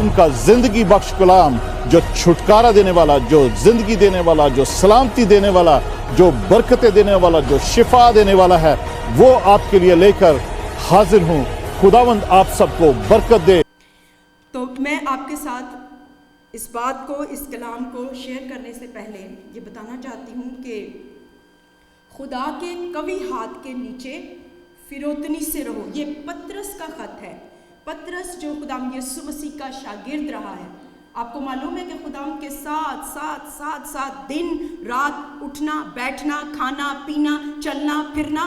खुदावन का जिंदगी बख्श कलाम, जो छुटकारा देने वाला, जो जिंदगी देने वाला, जो सलामती देने वाला, जो बरकतें देने वाला, जो शिफा देने वाला है, वो आपके लिए लेकर हाजिर हूँ। खुदावंद आप सबको बरकत दे। तो मैं आपके साथ इस बात को, इस कलाम को शेयर करने से पहले ये बताना चाहती हूँ कि खुदा के कवि हाथ के नीचे फिरौतनी से रहो। ये पतरस का खत है। पतरस जो खुदाम यीशु मसीह का शागिर्द रहा है, आपको मालूम है कि खुदाम के साथ दिन रात उठना बैठना खाना पीना चलना फिरना,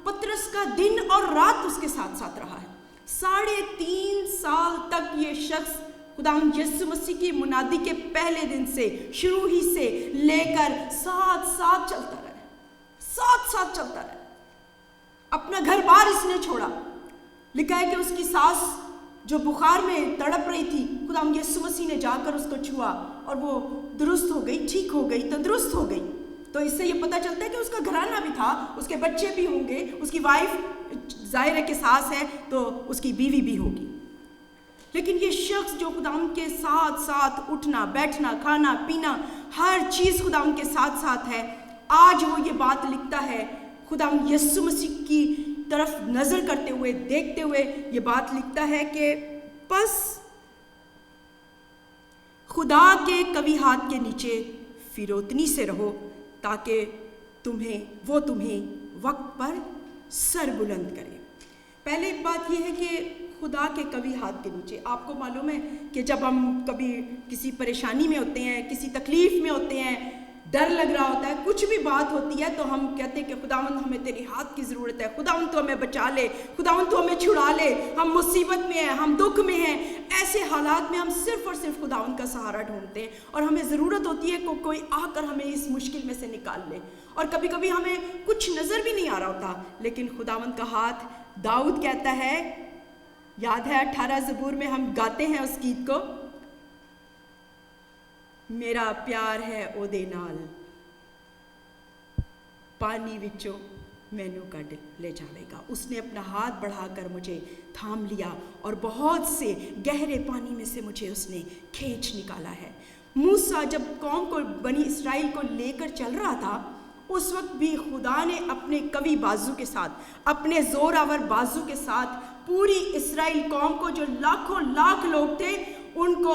पतरस का दिन और रात उसके साथ साथ रहा है। 3.5 साल तक ये शख्स खुदाम यीशु मसीह की मुनादी के पहले दिन से शुरू ही से लेकर साथ चलता रहा। अपना घर बार इसने छोड़ा। लिखा है कि उसकी सास जो बुखार में तड़प रही थी, खुदाम यीशु मसीह ने जाकर उसको छुआ और वो दुरुस्त हो गई, ठीक हो गई, तंदुरुस्त हो गई। तो इससे ये पता चलता है कि उसका घराना भी था, उसके बच्चे भी होंगे, उसकी वाइफ जाहिर है कि सास है तो उसकी बीवी भी होगी। लेकिन ये शख्स जो खुदाम के साथ साथ उठना बैठना खाना पीना हर चीज़ खुदाम के साथ साथ है, आज वो ये बात लिखता है, खुदाम यीशु मसीह की तरफ नज़र करते हुए देखते हुए ये बात लिखता है कि बस खुदा के कवि हाथ के नीचे फिरौतनी से रहो ताकि वो तुम्हें वक्त पर सर बुलंद करे। पहले बात यह है कि खुदा के कवि हाथ के नीचे, आपको मालूम है कि जब हम कभी किसी परेशानी में होते हैं, किसी तकलीफ में होते हैं, डर लग रहा होता है, कुछ भी बात होती है तो हम कहते हैं कि खुदावंद हमें तेरी हाथ की ज़रूरत है, खुदावंद तो हमें बचा ले, खुदावंद तो हमें छुड़ा ले, हम मुसीबत में हैं, हम दुख में हैं। ऐसे हालात में हम सिर्फ और सिर्फ खुदावंद का सहारा ढूंढते हैं और हमें ज़रूरत होती है कि कोई आकर हमें इस मुश्किल में से निकाल ले। और कभी कभी हमें कुछ नज़र भी नहीं आ रहा होता, लेकिन खुदावंद का हाथ, दाऊद कहता है, याद है 18 ज़बूर में हम गाते हैं उस गीत को, मेरा प्यार है ओदे नाल, पानी विचों मैनू कढ़ ले जाएगा। उसने अपना हाथ बढ़ाकर मुझे थाम लिया और बहुत से गहरे पानी में से मुझे उसने खींच निकाला है। मूसा जब कौम को, बनी इसराइल को लेकर चल रहा था, उस वक्त भी खुदा ने अपने कवि बाजू के साथ, अपने जोरावर बाजू के साथ पूरी इसराइल कौम को, जो लाखों लाख लोग थे, उनको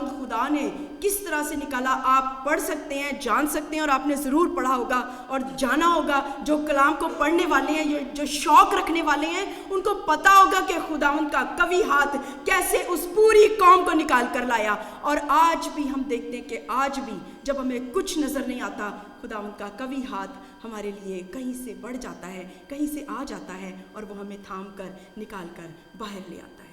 खुदा ने किस तरह से निकाला आप पढ़ सकते हैं, जान सकते हैं, और आपने ज़रूर पढ़ा होगा और जाना होगा। जो कलाम को पढ़ने वाले हैं, जो शौक़ रखने वाले हैं, उनको पता होगा कि खुदावंद का कवि हाथ कैसे उस पूरी कौम को निकाल कर लाया। और आज भी हम देखते हैं कि आज भी जब हमें कुछ नज़र नहीं आता, खुदावंद का कवि हाथ हमारे लिए कहीं से बढ़ जाता है, कहीं से आ जाता है और वो हमें थाम कर निकाल कर बाहर ले आता है।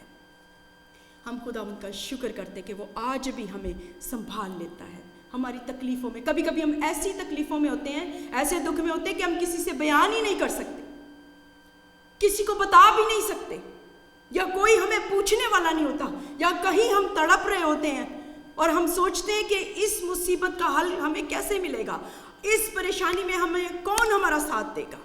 हम खुदावंद का शुक्र करते कि वो आज भी हमें संभाल लेता है हमारी तकलीफ़ों में। कभी कभी हम ऐसी तकलीफ़ों में होते हैं, ऐसे दुख में होते हैं कि हम किसी से बयान ही नहीं कर सकते, किसी को बता भी नहीं सकते, या कोई हमें पूछने वाला नहीं होता, या कहीं हम तड़प रहे होते हैं और हम सोचते हैं कि इस मुसीबत का हल हमें कैसे मिलेगा, इस परेशानी में हमें कौन हमारा साथ देगा।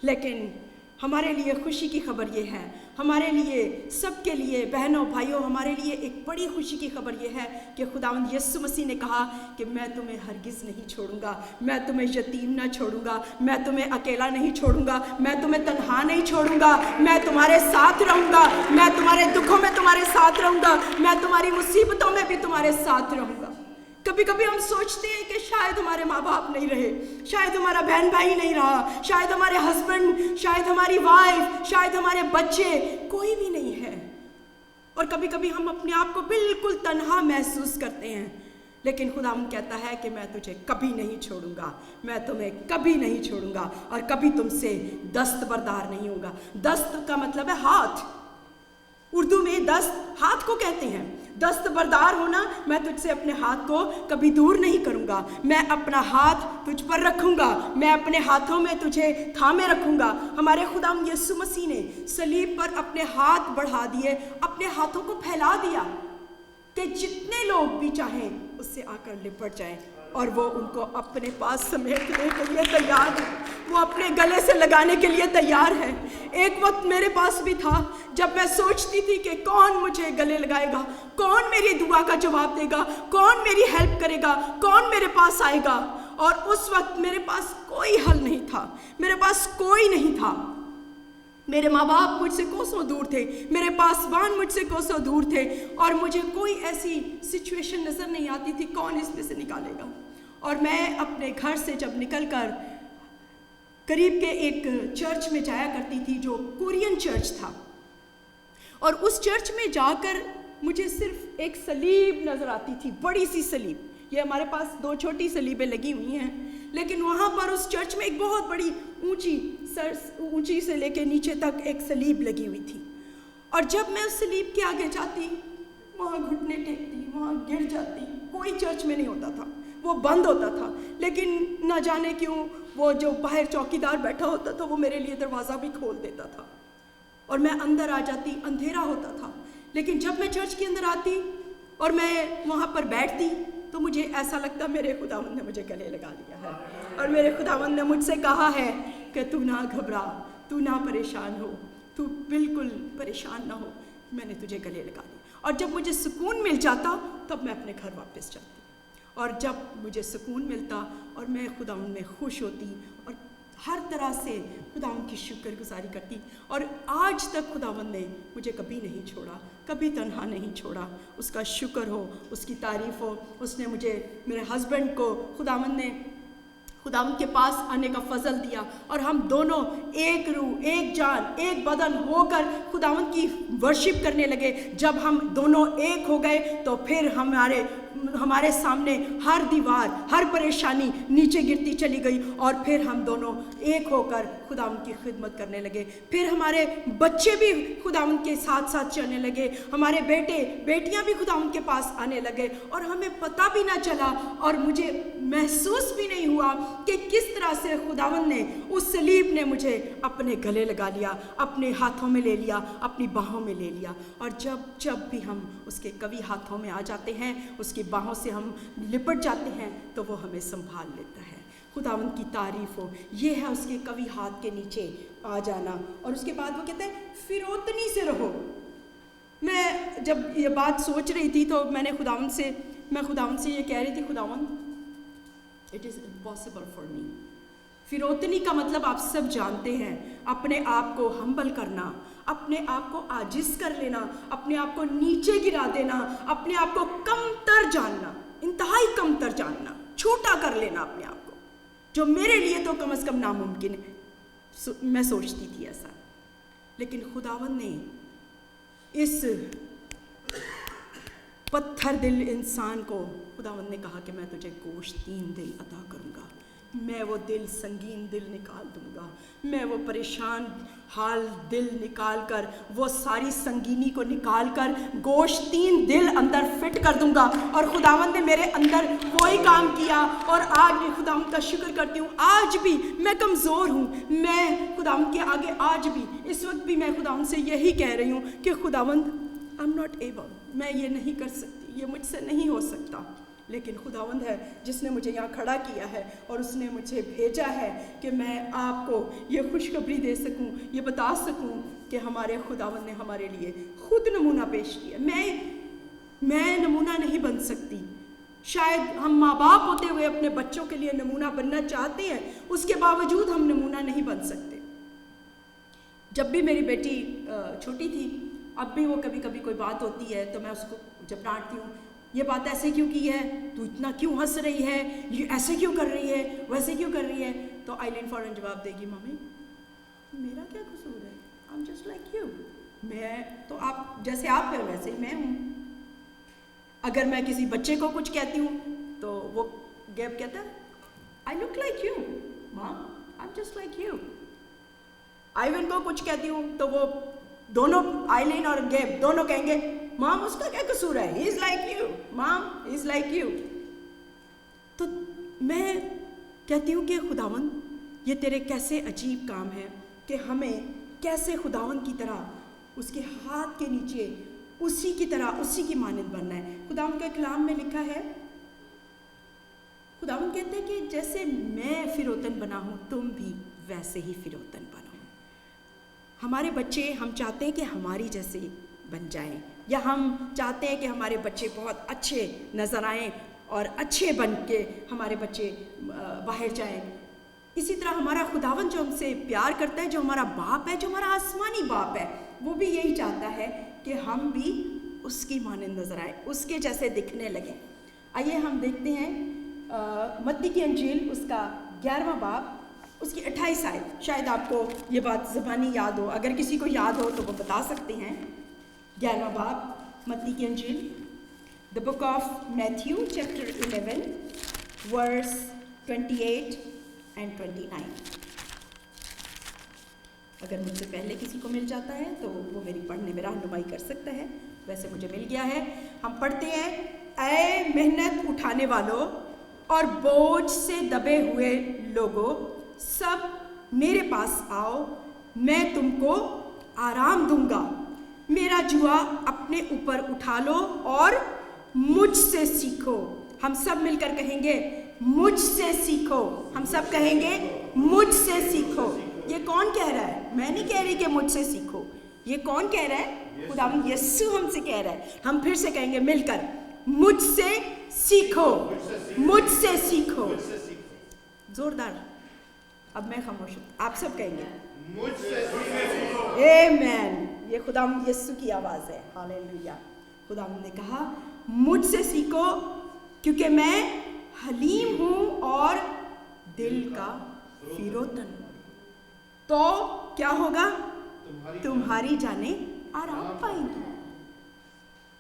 लेकिन हमारे लिए खुशी की खबर ये है, हमारे लिए, सबके लिए, बहनों भाइयों, हमारे लिए एक बड़ी खुशी की खबर ये है कि खुदावंद यीशु मसीह ने कहा कि मैं तुम्हें हरगिज़ नहीं छोड़ूंगा, मैं तुम्हें यतीम ना छोड़ूंगा, मैं तुम्हें अकेला नहीं छोड़ूंगा, मैं तुम्हें तन्हा नहीं छोड़ूंगा, मैं तुम्हारे साथ रहूंगा, मैं तुम्हारे दुखों में तुम्हारे साथ रहूंगा, मैं तुम्हारी मुसीबतों में भी तुम्हारे साथ रहूंगा। कभी कभी हम सोचते हैं कि शायद हमारे माँ बाप नहीं रहे, शायद हमारा बहन भाई नहीं रहा, शायद हमारे हस्बैंड, शायद हमारी वाइफ, शायद हमारे बच्चे, कोई भी नहीं है। और कभी कभी हम अपने आप को बिल्कुल तन्हा महसूस करते हैं। लेकिन खुदा हम कहता है कि मैं तुझे कभी नहीं छोड़ूंगा, मैं तुम्हें कभी नहीं छोड़ूंगा और कभी तुमसे दस्तबरदार नहीं होगा। दस्त का मतलब है हाथ, उर्दू में दस्त हाथ को कहते हैं। दस्तबरदार होना, मैं तुझसे अपने हाथ को कभी दूर नहीं करूंगा, मैं अपना हाथ तुझ पर रखूंगा, मैं अपने हाथों में तुझे थामे रखूंगा। हमारे खुदाम यीशु मसीह ने सलीब पर अपने हाथ बढ़ा दिए, अपने हाथों को फैला दिया कि जितने लोग भी चाहें उससे आकर लिपट जाएं। اور وہ ان کو اپنے پاس سمیٹنے کے لیے تیار ہے، وہ اپنے گلے سے لگانے کے لیے تیار ہے۔ ایک وقت میرے پاس بھی تھا جب میں سوچتی تھی کہ کون مجھے گلے لگائے گا، کون میری دعا کا جواب دے گا، کون میری ہیلپ کرے گا، کون میرے پاس آئے گا، اور اس وقت میرے پاس کوئی حل نہیں تھا، میرے پاس کوئی نہیں تھا۔ میرے ماں باپ مجھ سے کوسوں دور تھے، میرے پاسبان مجھ سے کوسوں دور تھے، اور مجھے کوئی ایسی سچویشن نظر نہیں آتی تھی کون اس میں سے نکالے گا۔ اور میں اپنے گھر سے جب نکل کر قریب کے ایک چرچ میں جایا کرتی تھی جو کورین چرچ تھا، اور اس چرچ میں جا کر مجھے صرف ایک صلیب نظر آتی تھی، بڑی سی صلیب۔ یہ ہمارے پاس 2 چھوٹی صلیبیں لگی ہوئی ہیں، لیکن وہاں پر اس چرچ میں ایک بہت بڑی اونچی سے لے کے نیچے تک ایک صلیب لگی ہوئی تھی۔ اور جب میں اس صلیب کے آگے جاتی، وہاں گھٹنے ٹیکتی، وہاں گر جاتی، کوئی چرچ میں نہیں ہوتا تھا، وہ بند ہوتا تھا، لیکن نہ جانے کیوں وہ جو باہر چوکیدار بیٹھا ہوتا تھا وہ میرے لیے دروازہ بھی کھول دیتا تھا، اور میں اندر آ جاتی، اندھیرا ہوتا تھا۔ لیکن جب میں چرچ کے اندر آتی اور میں وہاں پر بیٹھتی تو مجھے ایسا لگتا میرے خداوند نے مجھے گلے لگا لیا ہے، اور میرے خداوند نے مجھ سے کہا ہے کہ تو نہ گھبرا، تو نہ پریشان ہو، تو بالکل پریشان نہ ہو، میں نے تجھے گلے لگا لیا۔ اور جب مجھے سکون مل جاتا تب میں اپنے گھر واپس جاتی، اور جب مجھے سکون ملتا اور میں خداوند میں خوش ہوتی اور ہر طرح سے خداوند کی شکر گزاری کرتی، اور آج تک خداوند نے مجھے کبھی نہیں چھوڑا، کبھی تنہا نہیں چھوڑا۔ اس کا شکر ہو، اس کی تعریف ہو۔ اس نے مجھے، میرے ہسبینڈ کو خداوند نے خداوند کے پاس آنے کا فضل دیا، اور ہم دونوں ایک روح، ایک جان، ایک بدن ہو کر خداوند کی ورشپ کرنے لگے۔ جب ہم دونوں ایک ہو گئے تو پھر ہمارے سامنے ہر دیوار، ہر پریشانی نیچے گرتی چلی گئی، اور پھر ہم دونوں ایک ہو کر خداوند کی خدمت کرنے لگے۔ پھر ہمارے بچے بھی خداوند کے ساتھ ساتھ چلنے لگے، ہمارے بیٹے بیٹیاں بھی خداوند کے پاس آنے لگے، اور ہمیں پتہ بھی نہ چلا، اور مجھے محسوس بھی نہیں ہوا کہ کس طرح سے خداوند نے، اس صلیب نے مجھے اپنے گلے لگا لیا، اپنے ہاتھوں میں لے لیا، اپنی باہوں میں لے لیا۔ اور جب بھی ہم اس کے قوی ہاتھوں میں آ جاتے ہیں، اس کی باہوں سے ہم لپٹ جاتے ہیں، تو وہ ہمیں سنبھال لیتا ہے۔ خداوند کی تعریف ہو۔ یہ ہے اس کے قوی ہاتھ کے نیچے آ جانا۔ اور اس کے بعد وہ کہتے ہیں فروتنی سے رہو۔ میں جب یہ بات سوچ رہی تھی تو میں خداوند سے یہ کہہ رہی تھی، خداوند it is impossible for me. فروتنی کا مطلب آپ سب جانتے ہیں، اپنے آپ کو ہمبل کرنا، اپنے آپ کو عاجز کر لینا، اپنے آپ کو نیچے گرا دینا، اپنے آپ کو کمتر جاننا، انتہائی کمتر جاننا، چھوٹا کر لینا اپنے آپ کو، جو میرے لیے تو کم از کم ناممکن ہے۔ میں سوچتی تھی ایسا، لیکن خداوند نے اس پتھر دل انسان کو، خداوند نے کہا کہ میں تجھے گوشتین دل عطا کروں گا، میں وہ دل سنگین دل نکال دوں گا، میں وہ پریشان حال دل نکال کر، وہ ساری سنگینی کو نکال کر گوشتین دل اندر فٹ کر دوں گا۔ اور خداوند نے میرے اندر وہی کام کیا، اور آج بھی خداوند کا شکر کرتی ہوں۔ آج بھی میں کمزور ہوں، میں خداوند کے آگے آج بھی اس وقت بھی میں خداوند سے یہی کہہ رہی ہوں کہ خداوند آئی ایم ناٹ ایبل، میں یہ نہیں کر سکتی، یہ مجھ سے نہیں ہو سکتا، لیکن خداوند ہے جس نے مجھے یہاں کھڑا کیا ہے، اور اس نے مجھے بھیجا ہے کہ میں آپ کو یہ خوشخبری دے سکوں، یہ بتا سکوں کہ ہمارے خداوند نے ہمارے لیے خود نمونہ پیش کیا۔ میں نمونہ نہیں بن سکتی۔ شاید ہم ماں باپ ہوتے ہوئے اپنے بچوں کے لیے نمونہ بننا چاہتے ہیں، اس کے باوجود ہم نمونہ نہیں بن سکتے۔ جب بھی میری بیٹی چھوٹی تھی، اب بھی وہ کبھی کبھی کوئی بات ہوتی ہے تو میں اس کو جب ڈانٹتی ہوں، یہ بات ایسے کیوں کی ہے، تو اتنا کیوں ہنس رہی ہے، یہ ایسے کیوں کر رہی ہے، ویسے کیوں کر رہی ہے، تو آئلین فوراً جواب دے گی، ممی میرا کیا قصور ہے، آئی ایم جسٹ لائک یو، میں تو آپ جیسے آپ ہیں ویسے ہی میں ہوں۔ اگر میں کسی بچے کو کچھ کہتی ہوں تو وہ گیب کہتا ہے آئی لک like you mom, I am just like you. Ivan کو کچھ کہتی ہوں تو وہ دونوں، آئلین اور گیب دونوں کہیں گے مام اس کا کیا قصور ہے، ہی از لائک یو مام، ہی از لائک یو۔ تو میں کہتی ہوں کہ خداوند یہ تیرے کیسے عجیب کام ہے کہ ہمیں کیسے خداوند کی طرح اس کے ہاتھ کے نیچے اسی کی طرح اسی کی مانند بننا ہے۔ خداوند کے کلام میں لکھا ہے، खुदावंद कहते हैं कि जैसे मैं फिरौतन बना हूँ तुम भी वैसे ही फिरौतन बनो। हमारे बच्चे हम चाहते हैं कि हमारी जैसे बन जाएं, या हम चाहते हैं कि हमारे बच्चे बहुत अच्छे नज़र आएं और अच्छे बन के हमारे बच्चे बाहर जाएं। इसी तरह हमारा खुदावंद जो हमसे प्यार करता है, जो हमारा बाप है, जो हमारा आसमानी बाप है, वो भी यही चाहता है कि हम भी उसकी मानंद नज़र आए, उसके जैसे दिखने लगे। आइए हम देखते हैं मत्ती की अंजील उसका 11वां बाब उसकी 28 आयत। शायद आपको ये बात ज़बानी याद हो, अगर किसी को याद हो तो वो बता सकते हैं। 11वां बाब मत्ती की अंजील, the book of Matthew chapter 11 verse 28 and 29। अगर मुझसे पहले किसी को मिल जाता है तो वो मेरी पढ़ने में रहनुमाई कर सकता है, वैसे मुझे मिल गया है। हम पढ़ते हैं, ऐ मेहनत उठाने वालों और बोझ से दबे हुए लोगों, सब मेरे पास आओ, मैं तुमको आराम दूंगा। मेरा जुआ अपने ऊपर उठा लो और मुझसे सीखो। हम सब मिलकर कहेंगे, मुझसे सीखो। हम सब कहेंगे, मुझसे सीखो। ये कौन कह रहा है? मैं नहीं कह रही कि मुझसे सीखो। ये कौन कह रहा है? खुदावंद यीशु हमसे कह रहा है। हम फिर से कहेंगे मिलकर, मुझसे सीखो, मुझसे सीखो। जोरदार। अब मैं खामोश हूँ, आप सब कहेंगे मुझसे सीखो। आमीन। ये खुदावंद यीशु की आवाज़ है। हालेलुया। खुदावंद ने कहा, मुझसे सीखो क्योंकि मैं हलीम हूँ और दिल का फिरोतन हूँ। तो क्या होगा? तुम्हारी जानें आराम पाएंगी।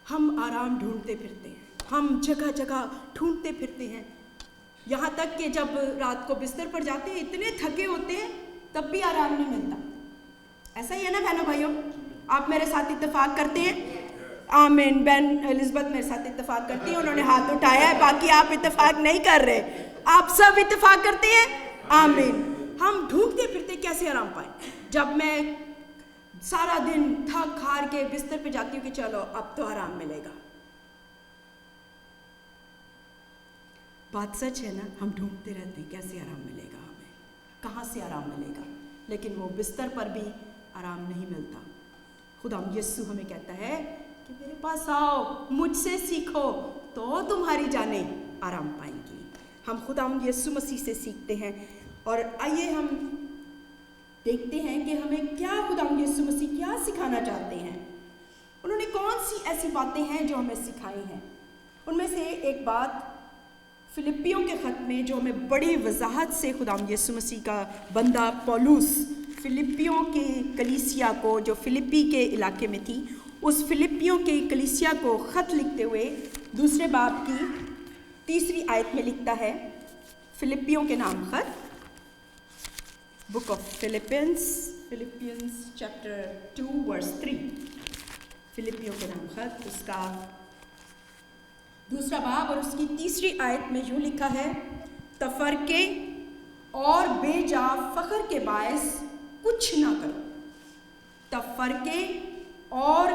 हम आराम ढूंढते फिरते हैं, हम जगह जगह ढूंढते फिरते हैं, यहाँ तक कि जब रात को बिस्तर पर जाते हैं इतने थके होते हैं तब भी आराम नहीं मिलता। ऐसा ही है ना बहनों भाइयों? आप मेरे साथ इत्तेफाक करते हैं? आमीन। बहन एलिज़ाबेथ मेरे साथ इत्तेफाक करती है, उन्होंने हाथ उठाया है, बाकी आप इत्तेफाक नहीं कर रहे। आप सब इत्तेफाक करते हैं? आमीन। हम ढूंढते फिरते कैसे आराम पाएं। जब मैं सारा दिन थक हार के बिस्तर पे जाती हूँ कि चलो अब तो आराम मिलेगा। बात सच है ना? हम ढूंढते रहते हैं कैसे आराम मिलेगा, हमें कहाँ से आराम मिलेगा, लेकिन वो बिस्तर पर भी आराम नहीं मिलता। खुदा यीशु हमें कहता है कि मेरे पास आओ, मुझसे सीखो तो तुम्हारी जानें आराम पाएंगी। हम खुदा यीशु मसीह से सीखते हैं और आइए हम देखते हैं कि हमें क्या खुदा यीशु मसीह क्या सिखाना चाहते हैं। उन्होंने कौन सी ऐसी बातें हैं जो हमें सिखाई हैं। उनमें से एक बात फिलिपियों के ख़त में जो हमें बड़ी वजाहत से खुदा यीशु मसीह का बंदा पौलुस फिलिपियों के कलीसिया को, जो फिलिपी के इलाके में थी, उस फिलिपियों के कलीसिया को ख़त लिखते हुए दूसरे बाब की 3 आयत में लिखता है। फिलिपियों के नाम ख़त, book of Philippians chapter 2 verse 3। फिलिपियों के नाम ख़त उसका दूसरा बाब और उसकी 3 आयत में यूँ लिखा है, तफरके और बेजा फ़ख्र के बायस कुछ ना करो। तफरके और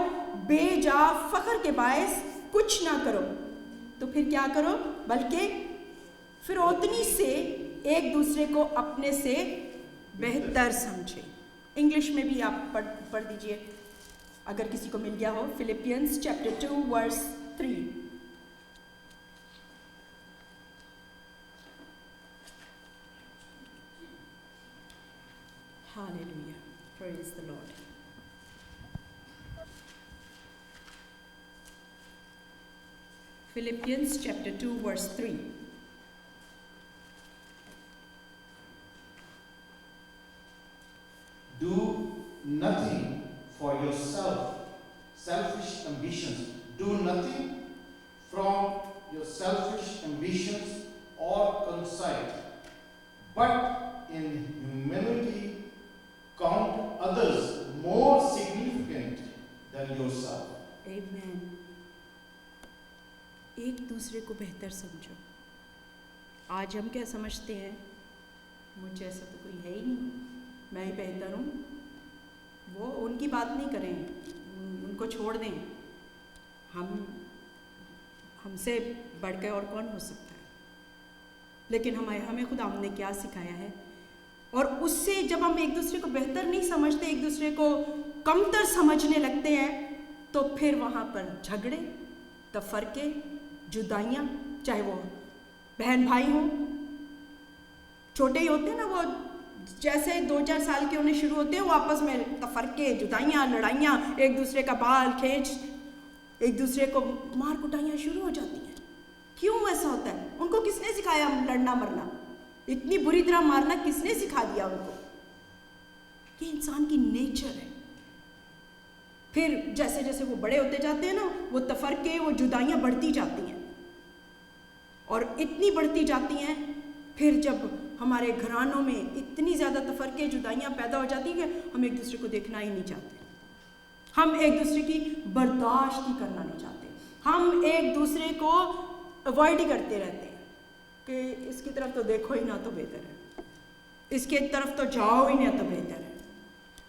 बेजा फ़ख्र के बायस कुछ ना करो, तो फिर क्या करो? बल्कि फिरौतनी से एक दूसरे को अपने से बेहतर समझे। इंग्लिश में भी आप पढ़ दीजिए अगर किसी को मिल गया हो। Philippians chapter 2 verse 3। Hallelujah. Praise the Lord. Philippians chapter 2 verse 3. Do nothing for yourself, selfish ambitions. Do nothing from your selfish ambitions or conceit, but in humility count others more significant than yourself. Amen. एक दूसरे को बेहतर समझो। आज हम क्या समझते हैं? मुझे ऐसा तो कोई है ही नहीं, मैं ही बेहतर हूँ। वो उनकी बात नहीं करें, उनको छोड़ दें। हमसे बढ़कर और कौन हो सकता है? لیکن ہمیں خداوند نے کیا سکھایا ہے، اور اس سے جب ہم ایک دوسرے کو بہتر نہیں سمجھتے، ایک دوسرے کو کمتر سمجھنے لگتے ہیں، تو پھر وہاں پر جھگڑے، تفرقے، جدائیاں، چاہے وہ بہن بھائی ہوں، چھوٹے ہی ہوتے ہیں نا، وہ جیسے 2-4 سال کے ہونے شروع ہوتے ہیں، وہ آپس میں تفرقے، جدائیاں، لڑائیاں، ایک دوسرے کا بال کھینچ، ایک دوسرے کو مار کٹائیاں شروع ہو جاتی ہیں۔ کیوں ایسا ہوتا ہے؟ ان کو کس نے سکھایا لڑنا مرنا؟ اتنی بری طرح مارنا کس نے سکھا دیا ان کو؟ یہ انسان کی نیچر ہے۔ پھر جیسے جیسے وہ بڑے ہوتے جاتے ہیں نا، وہ تفرقے، وہ جدائیاں بڑھتی جاتی ہیں، اور اتنی بڑھتی جاتی ہیں، پھر جب ہمارے گھرانوں میں اتنی زیادہ تفرقے، جدائیاں پیدا ہو جاتی ہیں کہ ہم ایک دوسرے کو دیکھنا ہی نہیں چاہتے، ہم ایک دوسرے کی برداشت ہی کرنا نہیں چاہتے، ہم ایک دوسرے کو اوائڈ ہی کرتے رہتے ہیں کہ اس کی طرف تو دیکھو ہی نہ تو بہتر ہے، اس کے طرف تو جاؤ ہی نہ تو بہتر ہے۔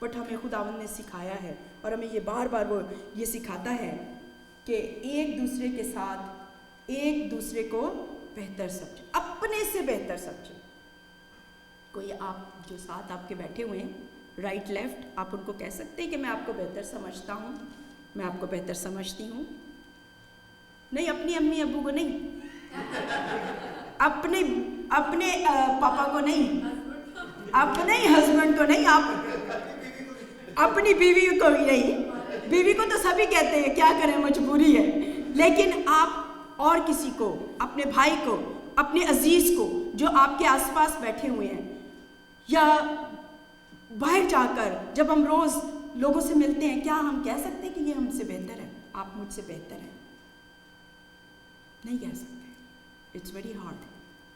بٹ ہمیں خداوند نے سکھایا ہے، اور ہمیں یہ بار بار وہ یہ سکھاتا ہے کہ ایک دوسرے کے ساتھ ایک دوسرے کو بہتر سمجھے، اپنے سے بہتر سمجھے۔ کوئی آپ جو ساتھ آپ کے بیٹھے ہوئے ہیں، رائٹ لیفٹ، آپ ان کو کہہ سکتے ہیں کہ میں آپ کو بہتر سمجھتا ہوں، میں آپ کو بہتر سمجھتی ہوں؟ نہیں، اپنی امی ابو کو نہیں، اپنے پاپا کو نہیں، اپنے ہسبینڈ کو نہیں، آپ اپنی بیوی کو بھی نہیں۔ بیوی کو تو سبھی کہتے ہیں، کیا کریں، مجبوری ہے، لیکن آپ اور کسی کو، اپنے بھائی کو، اپنے عزیز کو جو آپ کے آس پاس بیٹھے ہوئے ہیں، یا باہر جا کر جب ہم روز لوگوں سے ملتے ہیں، کیا ہم کہہ سکتے ہیں کہ یہ ہم سے بہتر ہے، آپ مجھ سے بہتر ہیں؟ نہیں کہہ سکتے۔ It's very hard,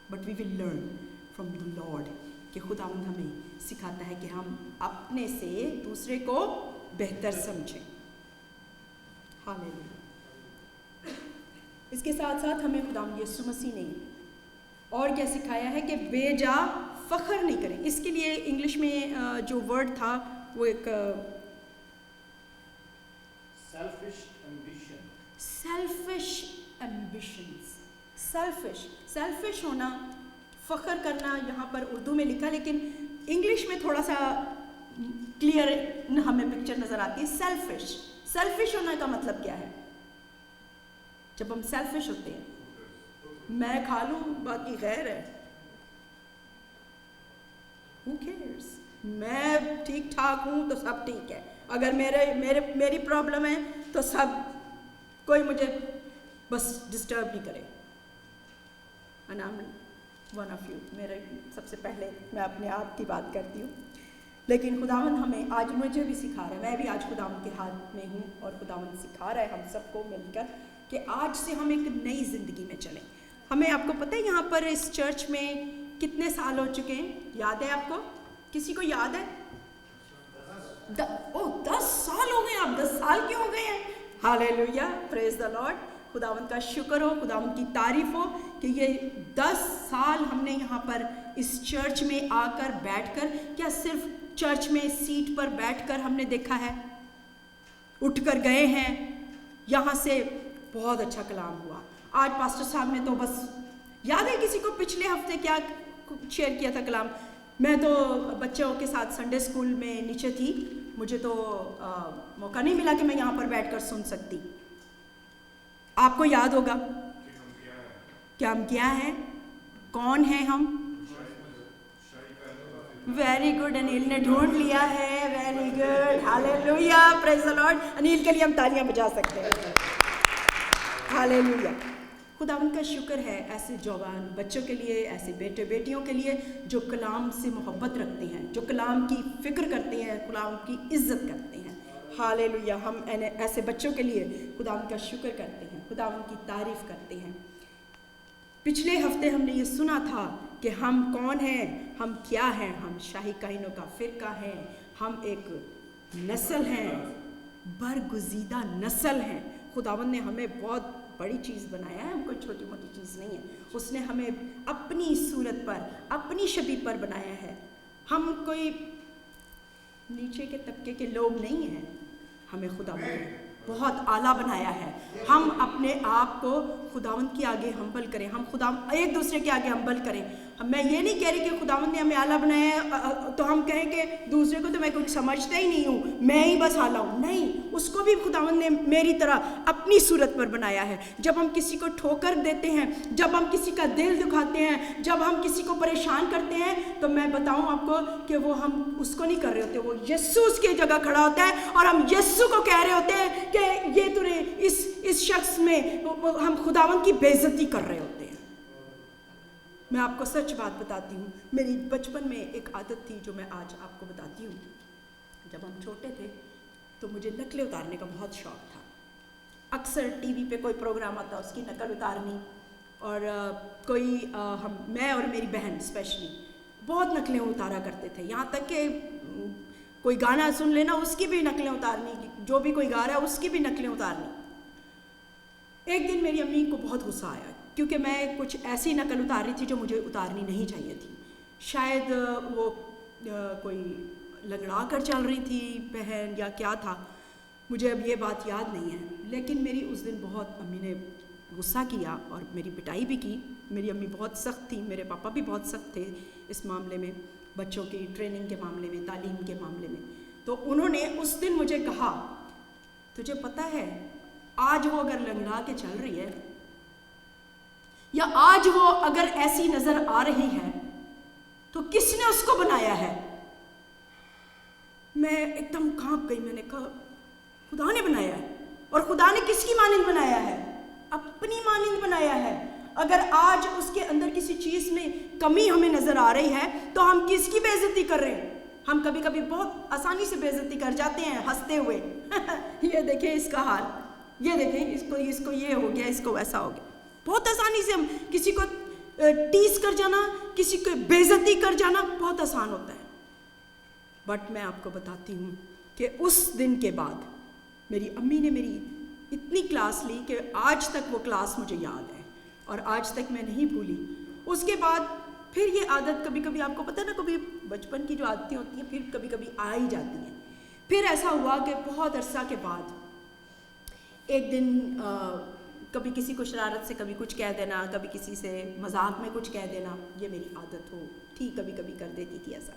but we will learn from the Lord, کہ خداوند ہمیں سکھاتا ہے کہ ہم اپنے سے دوسرے کو بہتر سمجھیں۔ ہاللیلویا۔ اس کے ساتھ ساتھ ہمیں خداوند یسوع مسیح نے اور کیا سکھایا ہے کہ بے جا فخر نہیں کریں۔ اس کے لیے انگلش میں جو ورڈ تھا وہ ایک سیلفش ہونا، فخر کرنا یہاں پر اردو میں لکھا، لیکن انگلش میں تھوڑا سا کلیئر ہمیں پکچر نظر آتی ہے۔ سیلفش ہونا کا مطلب کیا ہے؟ جب ہم سیلفش ہوتے ہیں، میں کھا لوں باقی غیر ہے، who cares؟ میں ٹھیک ٹھاک ہوں تو سب ٹھیک ہے، اگر میری پرابلم ہے تو سب کوئی مجھے بس ڈسٹرب نہیں کرے۔ and I'm one of you، میرے سب سے پہلے میں اپنے آپ کی بات کرتی ہوں، لیکن خداوند ہمیں آج مجھے بھی سکھا رہا ہے، میں بھی آج خداوند کے ہاتھ میں ہوں، اور خداوند سکھا رہا ہے ہم سب کو مل کر کہ آج سے ہم ایک نئی زندگی میں چلیں۔ ہمیں، آپ کو پتہ ہے یہاں پر اس چرچ میں کتنے سال ہو چکے ہیں؟ یاد ہے آپ کو؟ کسی کو یاد ہے؟ 10 سال ہو گئے۔ آپ 10 سال کیوں ہو گئے ہیں؟ ہاللیلویا، پریز دا لارڈ۔ خداوند کا شکر ہو، خداوند کی تعریف ہو کہ یہ 10 سال ہم نے یہاں پر اس چرچ میں آ کر بیٹھ کر، کیا صرف چرچ میں سیٹ پر بیٹھ کر ہم نے دیکھا ہے؟ اٹھ کر گئے ہیں یہاں سے، بہت اچھا کلام ہوا۔ آج پاسٹر صاحب نے تو بس، یاد ہے کسی کو پچھلے ہفتے کیا شیئر کیا تھا کلام؟ میں تو بچوں کے ساتھ سنڈے اسکول میں نیچے تھی، مجھے تو موقع نہیں ملا کہ میں یہاں پر بیٹھ کر سن سکتی۔ آپ کو یاد ہوگا کہ ہم کیا ہیں، کون ہیں ہم؟ ویری گڈ، انیل نے ڈھونڈ لیا ہے، ویری گڈ، ہاللیلویا، پریز دی لارڈ۔ انیل کے لیے ہم تالیاں بجا سکتے ہیں، ہاللیلویا۔ خداوند کا شکر ہے ایسے جوان بچوں کے لیے، ایسے بیٹے بیٹیوں کے لیے جو کلام سے محبت رکھتے ہیں، جو کلام کی فکر کرتے ہیں، کلام کی عزت کرتے ہیں۔ ہاللیلویا، ہم ایسے بچوں کے لیے خداوند کا شکر کرتے ہیں، خداوند کی تعریف کرتے ہیں۔ پچھلے ہفتے ہم نے یہ سنا تھا کہ ہم کون ہیں، ہم کیا ہیں، ہم شاہی کاہنوں کا فرقہ ہیں، ہم ایک نسل ہیں، برگزیدہ نسل ہیں۔ خداوند نے ہمیں بہت بڑی چیز بنایا ہے، ہم کوئی چھوٹی موٹی چیز نہیں ہے۔ اس نے ہمیں اپنی صورت پر، اپنی شبیہ پر بنایا ہے۔ ہم کوئی نیچے کے طبقے کے لوگ نہیں ہیں، ہمیں خداوند نے बहुत आला बनाया है। हम अपने आप को खुदावंद के आगे हम्बल करें, हम खुदा एक दूसरे के आगे हम्बल करें। मैं ये नहीं कह रही कि खुदावंद ने हमें आला बनाया है तो हम कहें कि दूसरे को तो मैं कुछ समझता ही नहीं हूँ, मैं ही बस आला हूँ। नहीं, उसको भी खुदावंद ने मेरी तरह अपनी सूरत पर बनाया है। जब हम किसी को ठोकर देते हैं, जब हम किसी का दिल दुखाते हैं, जब हम किसी को परेशान करते हैं, तो मैं बताऊं आपको कि वो हम उसको नहीं कर रहे होते, वो यीशु उसकी जगह खड़ा होता है और हम यीशु को कह रहे होते हैं कि ये तूने इस शख्स में हम खुदावंद की बेइज्जती कर रहे होते हैं। मैं आपको सच बात बताती हूँ, मेरी बचपन में एक आदत थी जो मैं आज आपको बताती हूँ। जब हम छोटे थे तो मुझे नकलें उतारने का बहुत शौक़ था। अक्सर टीवी पे कोई प्रोग्राम आता, उसकी नकल उतारनी, और मैं और मेरी बहन स्पेशली बहुत नकलें उतारा करते थे। यहाँ तक कि कोई गाना सुन लेना, उसकी भी नकलें उतारनी, जो भी कोई गा रहा है उसकी भी नकलें उतारनी। एक दिन मेरी अम्मी को बहुत गुस्सा आया क्योंकि मैं कुछ ऐसी नकल उतार रही थी जो मुझे उतारनी नहीं चाहिए थी। शायद वो कोई लंगड़ा कर चल रही थी बहन या क्या था, मुझे अब ये बात याद नहीं है। लेकिन मेरी उस दिन बहुत अम्मी ने गुस्सा किया और मेरी पिटाई भी की। मेरी अम्मी बहुत सख्त थी, मेरे पापा भी बहुत सख्त थे इस मामले में, बच्चों की ट्रेनिंग के मामले में, तालीम के मामले में। तो उन्होंने उस दिन मुझे कहा, तुझे पता है आज वो अगर लंगड़ा के चल रही है या आज वो अगर ऐसी नज़र आ रही है तो किसने उसको बनाया है? मैं एकदम कांप गई। मैंने कहा खुदा ने बनाया है। और खुदा ने किसकी मानिंद बनाया है? अपनी मानिंद बनाया है। अगर आज उसके अंदर किसी चीज़ में कमी हमें नज़र आ रही है तो हम किसकी बेइज्जती कर रहे हैं? हम कभी कभी बहुत आसानी से बेइज्जती कर जाते हैं हंसते हुए ये देखें इसका हाल, ये देखें इसको ये हो गया, इसको वैसा हो गया। बहुत आसानी से हम किसी को टीस कर जाना, किसी को बेइज्जती कर जाना बहुत आसान होता है। बट मैं आपको बताती हूँ कि उस दिन के बाद मेरी अम्मी ने मेरी इतनी क्लास ली कि आज तक वो क्लास मुझे याद है और आज तक मैं नहीं भूली। उसके बाद फिर ये आदत कभी कभी, आपको पता है ना, कभी बचपन की जो आदतें होती हैं फिर कभी कभी आ ही जाती हैं। फिर ऐसा हुआ कि बहुत अरसा के बाद एक दिन कभी किसी को शरारत से कभी कुछ कह देना, कभी किसी से मजाक में कुछ कह देना, ये मेरी आदत थी, कभी कभी कर देती थी ऐसा।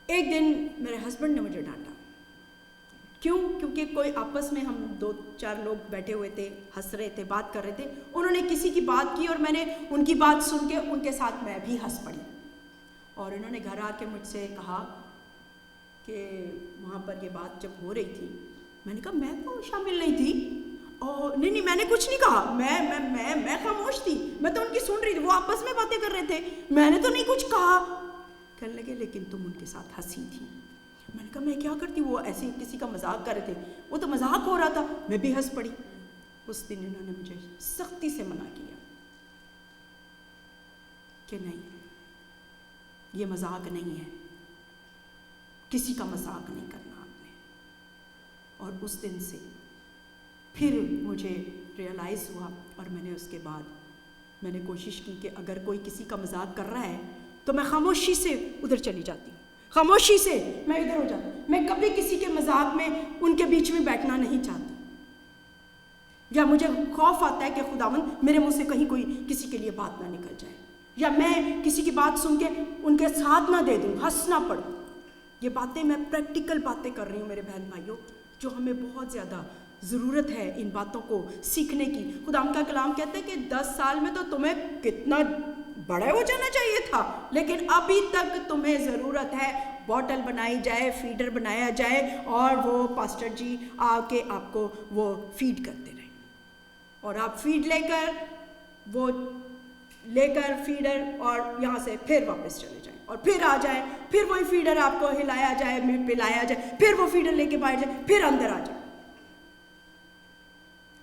एक दिन मेरे हस्बैंड ने मुझे डांटा। क्यों? क्योंकि कोई आपस में हम 2-4 लोग बैठे हुए थे, हंस रहे थे, बात कर रहे थे। उन्होंने किसी की बात की और मैंने उनकी बात सुन के उनके साथ मैं भी हंस पड़ी। और उन्होंने घर आके मुझसे कहा कि वहाँ पर ये बात जब हो रही थी, मैंने कहा मैं तो शामिल नहीं थी। और नहीं, मैंने कुछ नहीं कहा, मैं खामोश थी, मैं तो उनकी सुन रही थी, वो आपस में बातें कर रहे थे, मैंने तो नहीं कुछ कहा। कहने लगे लेकिन तुम उनके साथ हंसी थी। मैंने कहा मैं क्या करती, वो ऐसे किसी का मजाक कर रहे थे, वो तो मजाक हो रहा था, मैं भी हंस पड़ी। उस दिन इन्होंने मुझे सख्ती से मना किया कि नहीं, ये मजाक नहीं है, किसी का मजाक नहीं करना आपने। और उस दिन से फिर मुझे रियलाइज़ हुआ और मैंने उसके बाद मैंने कोशिश की कि अगर कोई किसी का मजाक कर रहा है तो मैं खामोशी से उधर चली जाती हूँ, खामोशी से मैं इधर हो जाती हूँ। मैं कभी किसी के मजाक में उनके बीच में बैठना नहीं चाहती। या मुझे खौफ आता है कि खुदावंद मेरे मुंह से कहीं कोई किसी के लिए बात ना निकल जाए, या मैं किसी की बात सुन के उनके साथ ना दे दूँ, हंसना पड़े। ये बातें मैं प्रैक्टिकल बातें कर रही हूँ मेरे बहन भाइयों, जो हमें बहुत ज़्यादा ज़रूरत है इन बातों को सीखने की। खुदा का कलाम कहता है कि 10 साल में तो तुम्हें कितना बड़ा हो जाना चाहिए था, लेकिन अभी तक तुम्हें ज़रूरत है बॉटल बनाई जाए, फीडर बनाया जाए और वो पास्टर जी आके आपको वो फीड करते रहें और आप फीड लेकर फीडर और यहाँ से फिर वापस चले जाएं और फिर आ जाए, फिर वही फीडर आपको हिलाया जाए, पिलाया जाए, फिर वो फीडर लेके बाहर जाए, फिर अंदर आ जाए।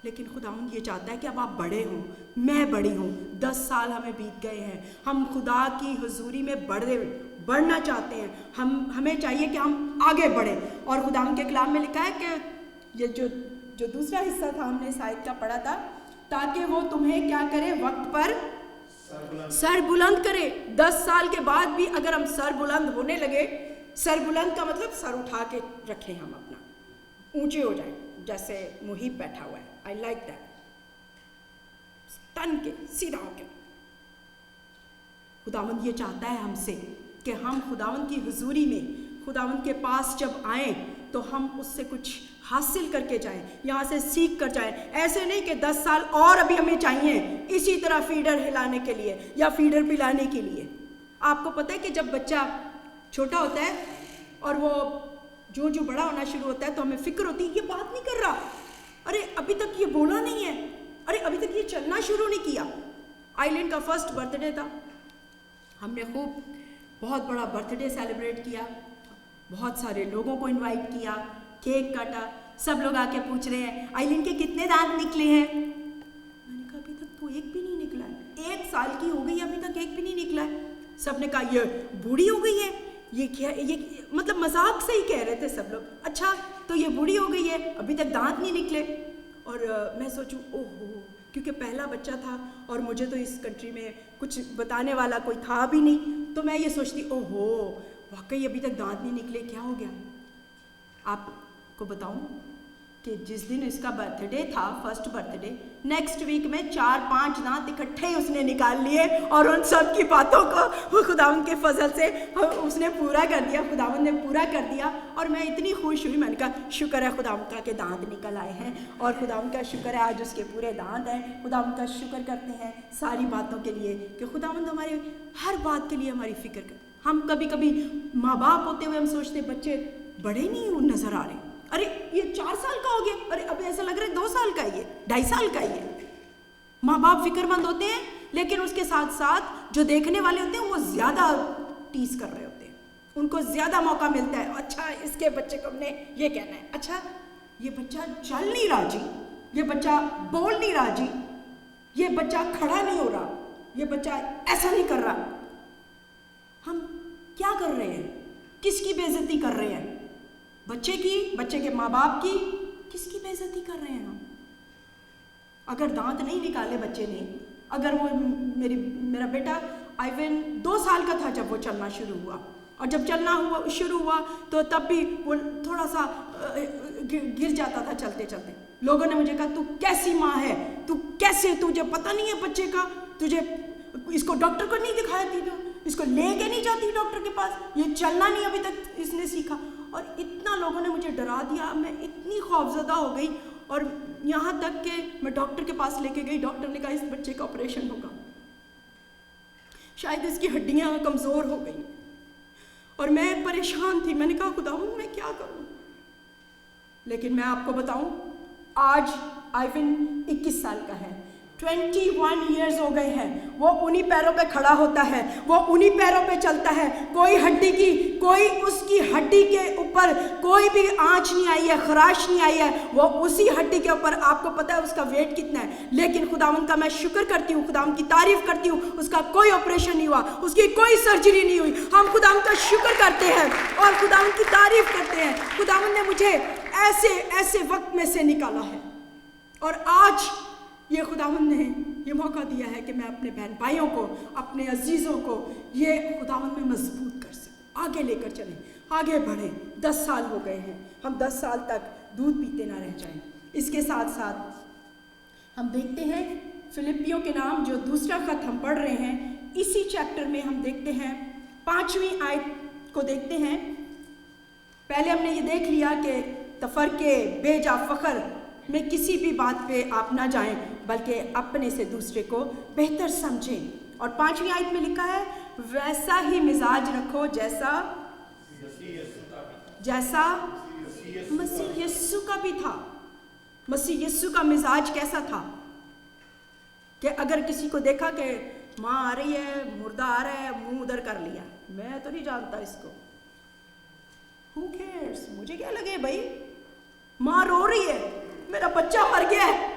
लेकिन खुदावंद ये चाहता है कि अब आप बड़े हों, मैं बड़ी हूँ, 10 साल हमें बीत गए हैं, हम खुदा की हुजूरी में बढ़ना चाहते हैं, हमें चाहिए कि हम आगे बढ़ें। और खुदावंद के कलाम में लिखा है कि ये जो दूसरा हिस्सा था हमने इस आयत का पढ़ा था, ताकि वो तुम्हें क्या करे, वक्त पर सर बुलंद करे। 10 साल के बाद भी अगर हम सर बुलंद होने लगे, सर बुलंद का मतलब सर उठा के रखें, हम अपना ऊंचे हो जाएं, जैसे मुहिब बैठा हुआ है। आई लाइक दैट, तन के सीधा होके। खुदावंद ये चाहता है हमसे कि हम खुदावंद की हुजूरी में, खुदावंद के पास जब आएँ तो हम उससे कुछ हासिल करके जाएं, यहाँ से सीख कर जाएं। ऐसे नहीं कि 10 साल और अभी हमें चाहिए इसी तरह फीडर हिलाने के लिए या फीडर पिलाने के लिए। आपको पता है कि जब बच्चा छोटा होता है और वो जो जो बड़ा होना शुरू होता है तो हमें फिक्र होती है ये बात नहीं कर रहा, अरे अभी तक ये बोला नहीं है, अरे अभी तक ये चलना शुरू नहीं किया। आइलैंड का फर्स्ट बर्थडे था, हमने खूब बहुत बड़ा बर्थडे सेलिब्रेट किया, बहुत सारे लोगों को इनवाइट किया, केक काटा। सब लोग आके पूछ रहे हैं आइलैंड के कितने दांत निकले हैं। मैंने कहा अभी तक तो एक भी नहीं निकला है, 1 साल की हो गई अभी तक एक भी नहीं निकला है। सब ने कहा ये बूढ़ी हो गई है, ये क्या, ये मतलब मजाक से ही कह रहे थे सब लोग, अच्छा तो ये बूढ़ी हो गई है अभी तक दांत नहीं निकले। और मैं सोचूं ओहो, क्योंकि पहला बच्चा था और मुझे तो इस कंट्री में कुछ बताने वाला कोई था भी नहीं, तो मैं ये सोचती ओहो वाकई अभी तक दांत नहीं निकले, क्या हो गया। आपको बताऊं कि जिस दिन इसका बर्थडे था, फर्स्ट बर्थडे, नेक्स्ट वीक में 4-5 दांत इकट्ठे ही उसने निकाल लिए और उन सब की बातों को खुदावंद के फजल से उसने पूरा कर दिया, खुदावंद ने पूरा कर दिया। और मैं इतनी खुश हुई, मैंने कहा शुक्र है खुदावंद का के दांत निकल आए हैं, और खुदावंद का शुक्र है आज उसके पूरे दांत हैं। खुदावंद का शुक्र करते हैं सारी बातों के लिए कि खुदावंद हमारे हर बात के लिए हमारी फिक्र कर। हम कभी कभी माँ बाप होते हुए हम सोचते बच्चे बड़े नहीं नजर आ रहे, अरे ये 4 साल का हो गया, अरे अब ऐसा लग रहा है 2 साल का ही है, 2.5 साल का ही है। माँ बाप फिक्रमंद होते हैं, लेकिन उसके साथ साथ जो देखने वाले होते हैं वो ज्यादा टीज कर रहे होते हैं, उनको ज्यादा मौका मिलता है। अच्छा इसके बच्चे को हमने ये कहना है, अच्छा ये बच्चा चल नहीं रहा जी, ये बच्चा बोल नहीं रहा जी, ये बच्चा खड़ा नहीं हो रहा, ये बच्चा ऐसा नहीं कर रहा। हम क्या कर रहे हैं, किसकी बेइज्जती कर रहे हैं, बच्चे की, बच्चे के माँ बाप की, किसकी बेइज्जती कर रहे हैं हम। अगर दांत नहीं निकाले बच्चे ने, अगर वो मेरा बेटा आइवन 2 साल का था जब वो चलना शुरू हुआ, और जब चलना शुरू हुआ तो तब भी वो थोड़ा सा गिर जाता था चलते चलते। लोगों ने मुझे कहा तू कैसी माँ है, तू कैसे, तुझे पता नहीं है बच्चे का, तुझे इसको डॉक्टर को नहीं दिखाया थी, तो इसको लेके नहीं जाती डॉक्टर के पास, ये चलना नहीं अभी तक इसने सीखा। और इतना लोगों ने मुझे डरा दिया, मैं इतनी खौफजदा हो गई, और यहाँ तक कि मैं डॉक्टर के पास लेके गई, डॉक्टर ने कहा इस बच्चे का ऑपरेशन होगा, शायद इसकी हड्डियाँ कमज़ोर हो गई। और मैं परेशान थी, मैंने कहा खुदावंद मैं क्या करूँ। लेकिन मैं आपको बताऊँ, आज आइवन 21 साल का है, 21 ईयर्स हो गए हैं, वो उन्हीं पैरों पे खड़ा होता है, वो उन्हीं पैरों पे चलता है, कोई उसकी हड्डी के ऊपर कोई भी आंच नहीं आई है, खराश नहीं आई है, वो उसी हड्डी के ऊपर, आपको पता है उसका वेट कितना है, लेकिन खुदावंद का मैं शुक्र करती हूँ, खुदावंद की तारीफ करती हूँ, उसका कोई ऑपरेशन नहीं हुआ, उसकी कोई सर्जरी नहीं हुई। हम खुदावंद का शुक्र करते हैं और खुदावंद की तारीफ करते हैं, खुदावंद ने मुझे ऐसे वक्त में से निकाला है, और आज ये खुदावंद ने ये मौका दिया है कि मैं अपने बहन भाइयों को, अपने अजीज़ों को ये खुदावंद में मजबूत कर सकूं, आगे लेकर चलें, आगे बढ़ें। 10 साल हो गए हैं, हम 10 साल तक दूध पीते ना रह जाएं। इसके साथ साथ हम देखते हैं फिलिपियों के नाम जो दूसरा खत हम पढ़ रहे हैं, इसी चैप्टर में हम देखते हैं 5वीं आयत को देखते हैं। पहले हमने ये देख लिया कि तफरके बेजा फ़ख्र में किसी भी बात पे आप ना जाएं, बल्कि अपने से दूसरे को बेहतर समझें। और 5वीं आयत में लिखा है वैसा ही मिजाज रखो जैसा मसीह यीशु का भी था। मसीह यीशु का मिजाज कैसा था कि अगर किसी को देखा कि माँ आ रही है, मुर्दा आ रहा है, मुंह उधर कर लिया, मैं तो नहीं जानता इसको, Who cares? मुझे क्या लगे भाई, माँ रो रही है, मेरा बच्चा मर गया है।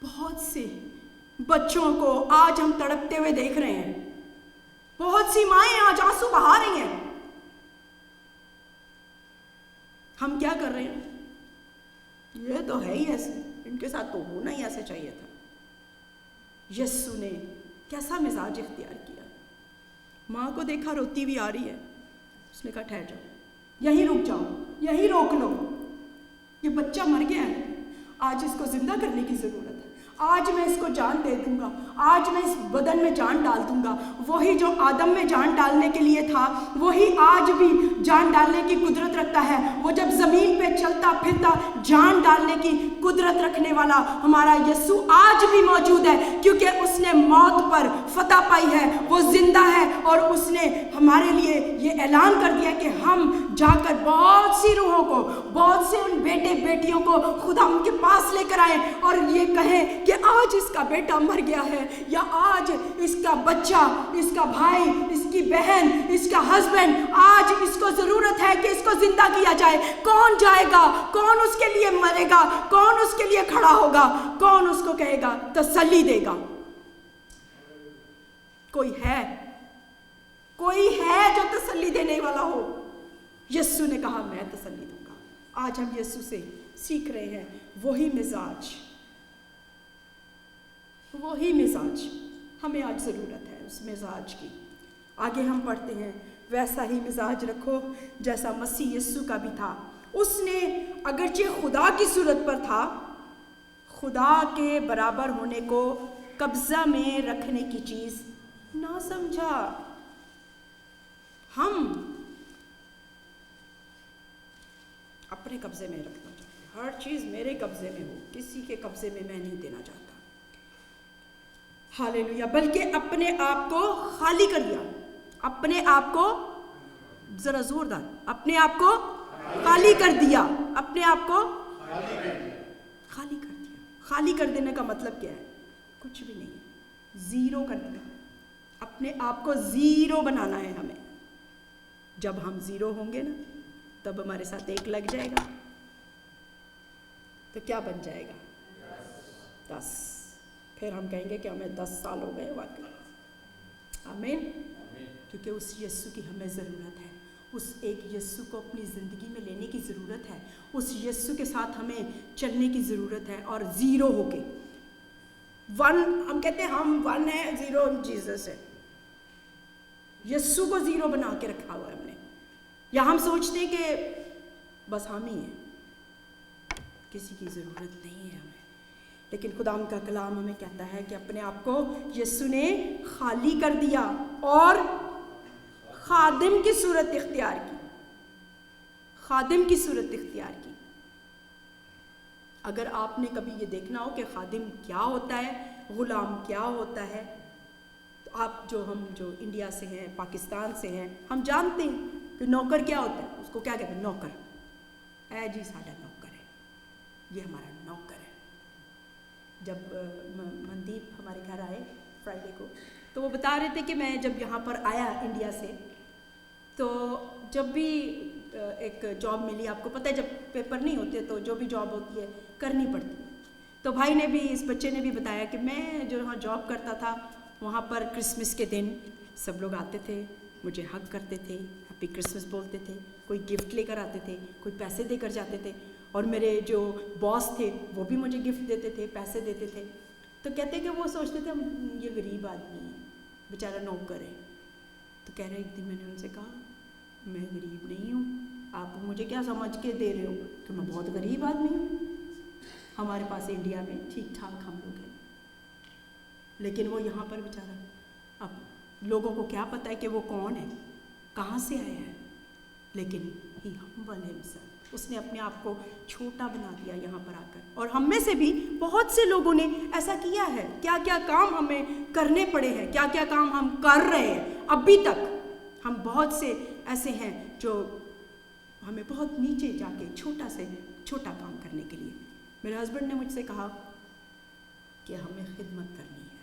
बहुत से बच्चों को आज हम तड़पते हुए देख रहे हैं, बहुत सी माएं आज आंसू बहा रही हैं। हम क्या कर रहे हैं, ये तो है ही ऐसे, इनके साथ तो होना ही ऐसे चाहिए था। यीशु ने कैसा मिजाज इख्तियार किया, माँ को देखा रोती हुई आ रही है, उसने कहा ठहर जाओ, यहीं रुक जाओ, यहीं रोक लो। ये बच्चा मर गया है, आज इसको जिंदा करने की ज़रूरत है। आज मैं इसको जान दे दूंगा, आज मैं इस बदन में जान डाल दूंगा। वही जो आदम में जान डालने के लिए था, वही आज भी जान डालने की कुदरत रखता है। वो जब ज़मीन पे चलता फिरता जान डालने की कुदरत रखने वाला हमारा यीशु आज भी मौजूद है, क्योंकि उसने मौत पर फतह पाई है, वो जिंदा है। और उसने हमारे लिए ये ऐलान कर दिया कि हम जाकर बहुत सी रूहों को, बहुत से उन बेटे बेटियों को खुदा उनके पास लेकर आए और ये कहें कि आज इसका बेटा मर गया है, या आज इसका बच्चा, इसका भाई, इसकी बहन, इसका हस्बैंड, आज इसको ज़रूरत है कि इसको जिंदा किया जाए। कौन जाएगा? कौन उसके लिए मरेगा? कौन उसके लिए खड़ा होगा? कौन उसको कहेगा, तसल्ली देगा? कोई है? कोई है जो तसल्ली देने वाला हो? यीशु ने कहा मैं तसल्ली दूंगा। आज हम यीशु से सीख रहे हैं वही मिजाज हमें आज ज़रूरत है, उस मिजाज की। आगे हम पढ़ते हैं, वैसा ही मिजाज रखो जैसा मसीह यीशु का भी था। उसने अगरचे खुदा की सूरत पर था, खुदा के बराबर होने को कब्जा में रखने की चीज़ ना समझा। हम अपने कब्जे में रखना चाहते हैं, हर चीज़ मेरे कब्जे में हो, किसी के कब्जे में मैं नहीं देना चाहता। हालेलुया। बल्कि अपने आप को खाली कर दिया। अपने आप को, जरा जोरदार, अपने आप को खाली कर दिया। अपने आप को खाली कर दिया। खाली कर देने का मतलब क्या है? कुछ भी नहीं, ज़ीरो कर दिया। अपने आप को ज़ीरो बनाना है हमें। जब हम ज़ीरो होंगे ना, तब हमारे साथ एक लग जाएगा तो क्या बन जाएगा? 10। फिर हम कहेंगे कि हमें 10 साल हो गए वाकई। आमीन। क्योंकि उस यीशु की हमें ज़रूरत है, उस एक यीशु को अपनी ज़िंदगी में लेने की ज़रूरत है, उस यीशु के साथ हमें चलने की ज़रूरत है। और ज़ीरो होके 1, हम कहते हैं हम 1 है, 0 हम जीसस है। यीशु को ज़ीरो बना के रखा हुआ है हमने। या हम सोचते हैं कि बस हम ही हैं, किसी की ज़रूरत नहीं है हमें। लेकिन खुदाम का कलाम हमें कहता है कि अपने आप को यीशु ने खाली कर दिया और खादिम की सूरत इख्तियार की। खादिम की सूरत इख्तियार की। अगर आपने कभी ये देखना हो कि खादिम क्या होता है, ग़ुलाम क्या होता है, तो आप हम जो इंडिया से हैं, पाकिस्तान से हैं, हम जानते हैं कि नौकर क्या होता है। उसको क्या कहते हैं? नौकर। ऐ जी साडा नौकर है, ये हमारा नौकर है। जब मनदीप हमारे घर आए फ्राइडे को, तो वो बता रहे थे कि मैं जब यहाँ पर आया इंडिया से, तो जब भी एक जॉब मिली, आपको पता है जब पेपर नहीं होते तो जो भी जॉब होती है करनी पड़ती है। तो भाई ने भी, इस बच्चे ने भी बताया कि मैं जो वहाँ जॉब करता था, वहाँ पर क्रिसमस के दिन सब लोग आते थे, मुझे हग करते थे, हैप्पी क्रिसमस बोलते थे, कोई गिफ्ट लेकर आते थे, कोई पैसे देकर जाते थे, और मेरे जो बॉस थे वो भी मुझे गिफ्ट देते थे, पैसे देते थे। तो कहते कि वो सोचते थे ये गरीब आदमी है, बेचारा नौकर है। तो कह रहे, एक दिन मैंने उनसे कहा मैं गरीब नहीं हूँ, आप मुझे क्या समझ के दे रहे हो कि मैं बहुत गरीब आदमी हूँ। हमारे पास इंडिया में ठीक ठाक हम लोग हैं, लेकिन वो यहाँ पर बेचारा, अब लोगों को क्या पता है कि वो कौन है, कहाँ से आया है। लेकिन ही हम्बल हिमसेल्फ, उसने अपने आप को छोटा बना दिया यहाँ पर आकर। और हम में से भी बहुत से लोगों ने ऐसा किया है। क्या क्या काम हमें करने पड़े हैं, क्या क्या काम हम कर रहे हैं अभी तक। हम बहुत से ऐसे हैं जो हमें बहुत नीचे जाके छोटा से छोटा काम करने के लिए। मेरे हस्बैंड ने मुझसे कहा कि हमें खिदमत करनी है,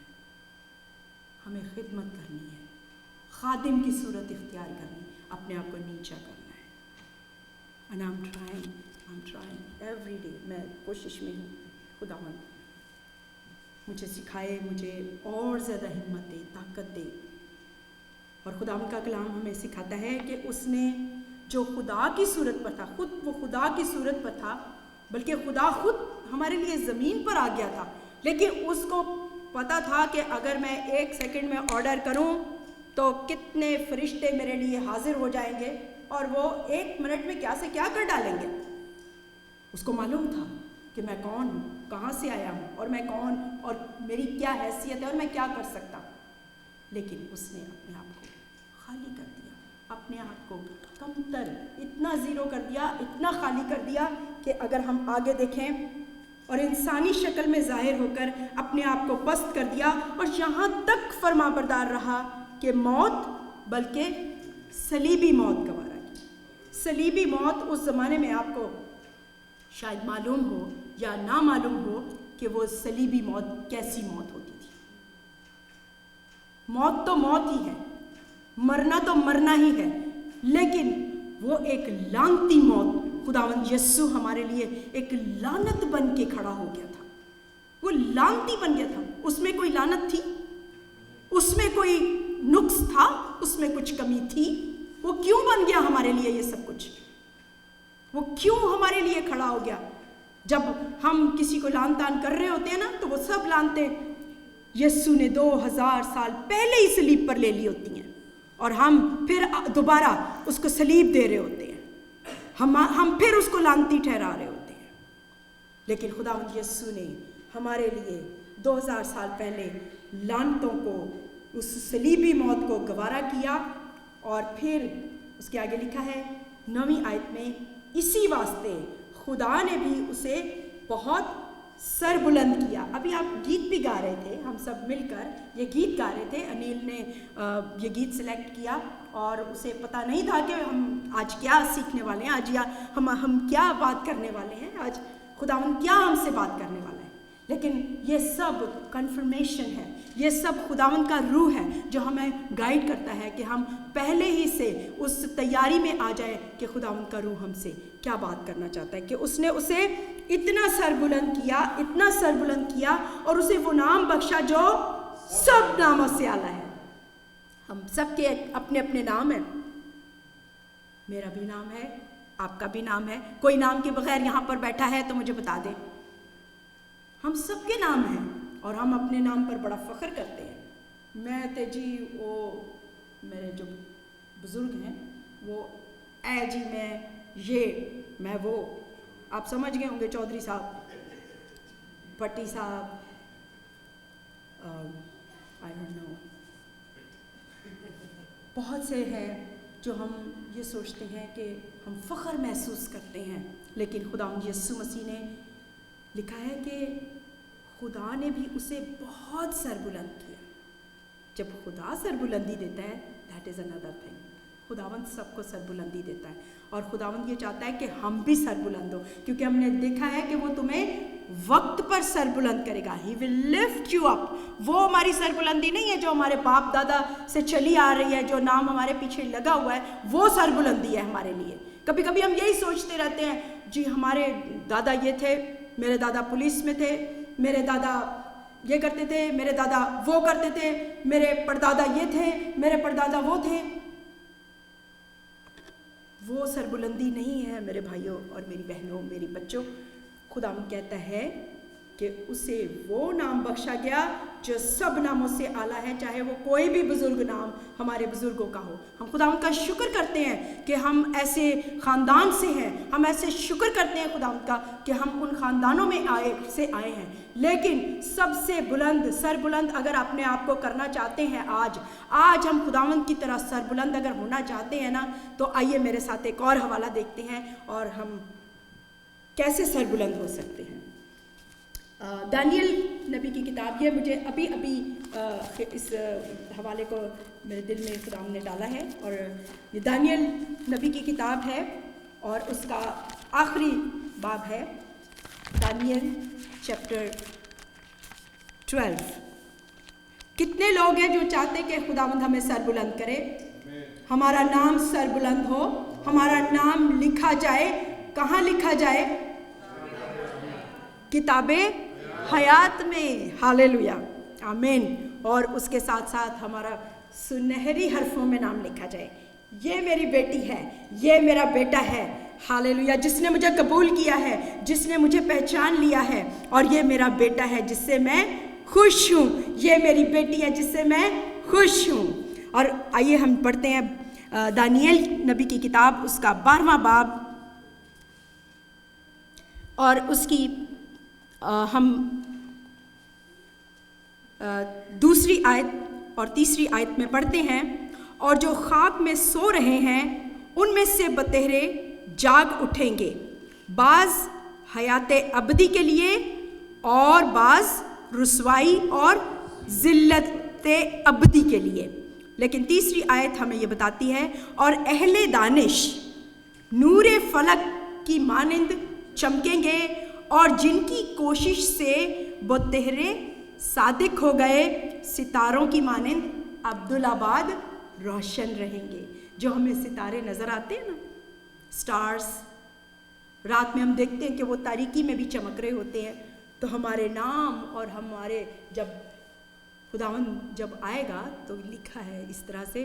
हमें खिदमत करनी है, खादिम की सूरत इख्तियार करनी, अपने आप को नीचा करना है। And I am trying every day. मैं कोशिश में हूँ, खुदावंद मुझे सिखाए, मुझे और ज़्यादा हिम्मत दे, ताकत दे। और खुदावंद का कलाम हमें सिखाता है कि उसने जो खुदा की सूरत पर था, खुद वो खुदा की सूरत पर था, बल्कि खुदा खुद हमारे लिए ज़मीन पर आ गया था। लेकिन उसको पता था कि अगर मैं 1 सेकंड में ऑर्डर करूं तो कितने फरिश्ते मेरे लिए हाजिर हो जाएंगे اور وہ 1 منٹ میں کیا سے کیا کر ڈالیں گے. اس کو معلوم تھا کہ میں کون ہوں, کہاں سے آیا ہوں, اور میں کون اور میری کیا حیثیت ہے اور میں کیا کر سکتا ہوں. لیکن اس نے اپنے آپ کو خالی کر دیا, اپنے آپ کو کمتر, اتنا زیرو کر دیا, اتنا خالی کر دیا کہ اگر ہم آگے دیکھیں, اور انسانی شکل میں ظاہر ہو کر اپنے آپ کو پست کر دیا, اور یہاں تک فرمانبردار رہا کہ موت, بلکہ صلیبی موت گوارا کی. صلیبی موت اس زمانے میں آپ کو شاید معلوم ہو یا نہ معلوم ہو کہ وہ صلیبی موت کیسی موت ہوتی تھی. موت تو موت ہی ہے, مرنا تو مرنا ہی ہے, لیکن وہ ایک لعنتی موت. خداوند یسوع ہمارے لیے ایک لعنت بن کے کھڑا ہو گیا تھا. وہ لعنتی بن گیا تھا. اس میں کوئی لعنت تھی؟ اس میں کوئی نقص تھا؟ اس میں کچھ کمی تھی؟ وہ کیوں بن گیا ہمارے لیے یہ سب کچھ؟ وہ کیوں ہمارے لیے کھڑا ہو گیا؟ جب ہم کسی کو لعن طعن کر رہے ہوتے ہیں نا, تو وہ سب لعنتیں یسوع نے 2000 سال پہلے ہی صلیب پر لے لی ہوتی ہیں, اور ہم پھر دوبارہ اس کو صلیب دے رہے ہوتے ہیں. ہم پھر اس کو لعنتی ٹھہرا رہے ہوتے ہیں. لیکن خداوند یسوع نے ہمارے لیے 2000 سال پہلے لعنتوں کو, اس صلیبی موت کو گوارا کیا. اور پھر اس کے آگے لکھا ہے 9ویں آیت میں, اسی واسطے خدا نے بھی اسے بہت سر بلند کیا. ابھی آپ گیت بھی گا رہے تھے, ہم سب مل کر یہ گیت گا رہے تھے. انیل نے یہ گیت سلیکٹ کیا, اور اسے پتہ نہیں تھا کہ ہم آج کیا سیکھنے والے ہیں, آج ہم کیا بات کرنے والے ہیں, آج خداوند کیا ہم سے بات کرنے والا ہے. لیکن یہ سب کنفرمیشن ہے, یہ سب خداوند کا روح ہے جو ہمیں گائیڈ کرتا ہے کہ ہم پہلے ہی سے اس تیاری میں آ جائیں کہ خداوند کا روح ہم سے کیا بات کرنا چاہتا ہے. کہ اس نے اسے اتنا سر بلند کیا, اتنا سر بلند کیا, اور اسے وہ نام بخشا جو سب ناموں سے اعلیٰ ہے. ہم سب کے اپنے اپنے نام ہیں. میرا بھی نام ہے, آپ کا بھی نام ہے. کوئی نام کے بغیر یہاں پر بیٹھا ہے تو مجھے بتا دیں. ہم سب کے نام ہیں, اور ہم اپنے نام پر بڑا فخر کرتے ہیں. میں تے جی, وہ میرے جو بزرگ ہیں وہ اے جی, میں یہ, میں وہ, آپ سمجھ گئے ہوں گے, چودھری صاحب, بھٹی صاحب, آئی ڈونٹ نو, بہت سے ہیں جو ہم یہ سوچتے ہیں کہ ہم فخر محسوس کرتے ہیں. لیکن خداوند یسوع مسیح نے لکھا ہے کہ خدا نے بھی اسے بہت سر بلند کیا. جب خدا سر بلندی دیتا ہے, دیٹ از اندر تھنگ. خداوند سب کو سر بلندی دیتا ہے, اور خداوند یہ چاہتا ہے کہ ہم بھی سر بلند ہو, کیونکہ ہم نے دیکھا ہے کہ وہ تمہیں وقت پر سر بلند کرے گا. ہی ول لفٹ یو اپ. وہ ہماری سر بلندی نہیں ہے جو ہمارے باپ دادا سے چلی آ رہی ہے, جو نام ہمارے پیچھے لگا ہوا ہے, وہ سر بلندی ہے ہمارے لیے. کبھی کبھی ہم یہی سوچتے رہتے ہیں, جی ہمارے دادا یہ تھے, میرے دادا پولیس میں تھے, میرے دادا یہ کرتے تھے, میرے دادا وہ کرتے تھے, میرے پردادا یہ تھے, میرے پردادا وہ تھے. وہ سر بلندی نہیں ہے میرے بھائیوں اور میری بہنوں, میری بچوں. خداوند کہتا ہے کہ اسے وہ نام بخشا گیا جو سب ناموں سے اعلیٰ ہے, چاہے وہ کوئی بھی بزرگ نام ہمارے بزرگوں کا ہو. ہم خداوند کا شکر کرتے ہیں کہ ہم ایسے خاندان سے ہیں, ہم ایسے شکر کرتے ہیں خداوند کا کہ ہم ان خاندانوں میں آئے ہیں. لیکن سب سے بلند, سر بلند اگر اپنے آپ کو کرنا چاہتے ہیں, آج ہم خداوند کی طرح سر بلند اگر ہونا چاہتے ہیں نا, تو آئیے میرے ساتھ ایک اور حوالہ دیکھتے ہیں, اور ہم کیسے سر بلند ہو سکتے ہیں. دانیل نبی کی کتاب, یہ مجھے ابھی اس حوالے کو میرے دل میں خداوند نے ڈالا ہے, اور یہ دانیل نبی کی کتاب ہے, اور اس کا آخری باب ہے, دانیل چیپٹر 12. کتنے لوگ ہیں جو چاہتے کہ خداوند ہمیں سر بلند کرے, ہمارا نام سر بلند ہو, ہمارا نام لکھا جائے. کہاں لکھا جائے؟ کتاب حیات میں. ہاللیلویا, آمین. اور اس کے ساتھ ساتھ ہمارا سنہری حرفوں میں نام لکھا جائے, یہ میری بیٹی ہے, یہ میرا بیٹا ہے. ہاللیلویا, جس نے مجھے قبول کیا ہے, جس نے مجھے پہچان لیا ہے, اور یہ میرا بیٹا ہے جس سے میں خوش ہوں, یہ میری بیٹی ہے جس سے میں خوش ہوں. اور آئیے ہم پڑھتے ہیں दानियल नबी की किताब उसका 12वां बाब और उसकी हम दूसरी आयत और तीसरी आयत में पढ़ते हैं। और जो खाक में सो रहे हैं उनमें से बतेरे जाग उठेंगे, बाज हयात अबदी के लिए और बाज रुसवाई और ज़िल्लत अबदी के लिए। लेकिन तीसरी आयत हमें ये बताती है, और अहले दानिश नूरे फलक की मानिंद चमकेंगे और जिनकी कोशिश से वो तेहरे सादिक हो गए, सितारों की मानिंद अब्दुलाबाद रोशन रहेंगे। जो हमें सितारे नज़र आते हैं ना, स्टार्स, रात में हम देखते हैं कि वो तारीकी में भी चमक रहे होते हैं, तो हमारे नाम और हमारे जब खुदावंद जब आएगा तो लिखा है इस तरह से,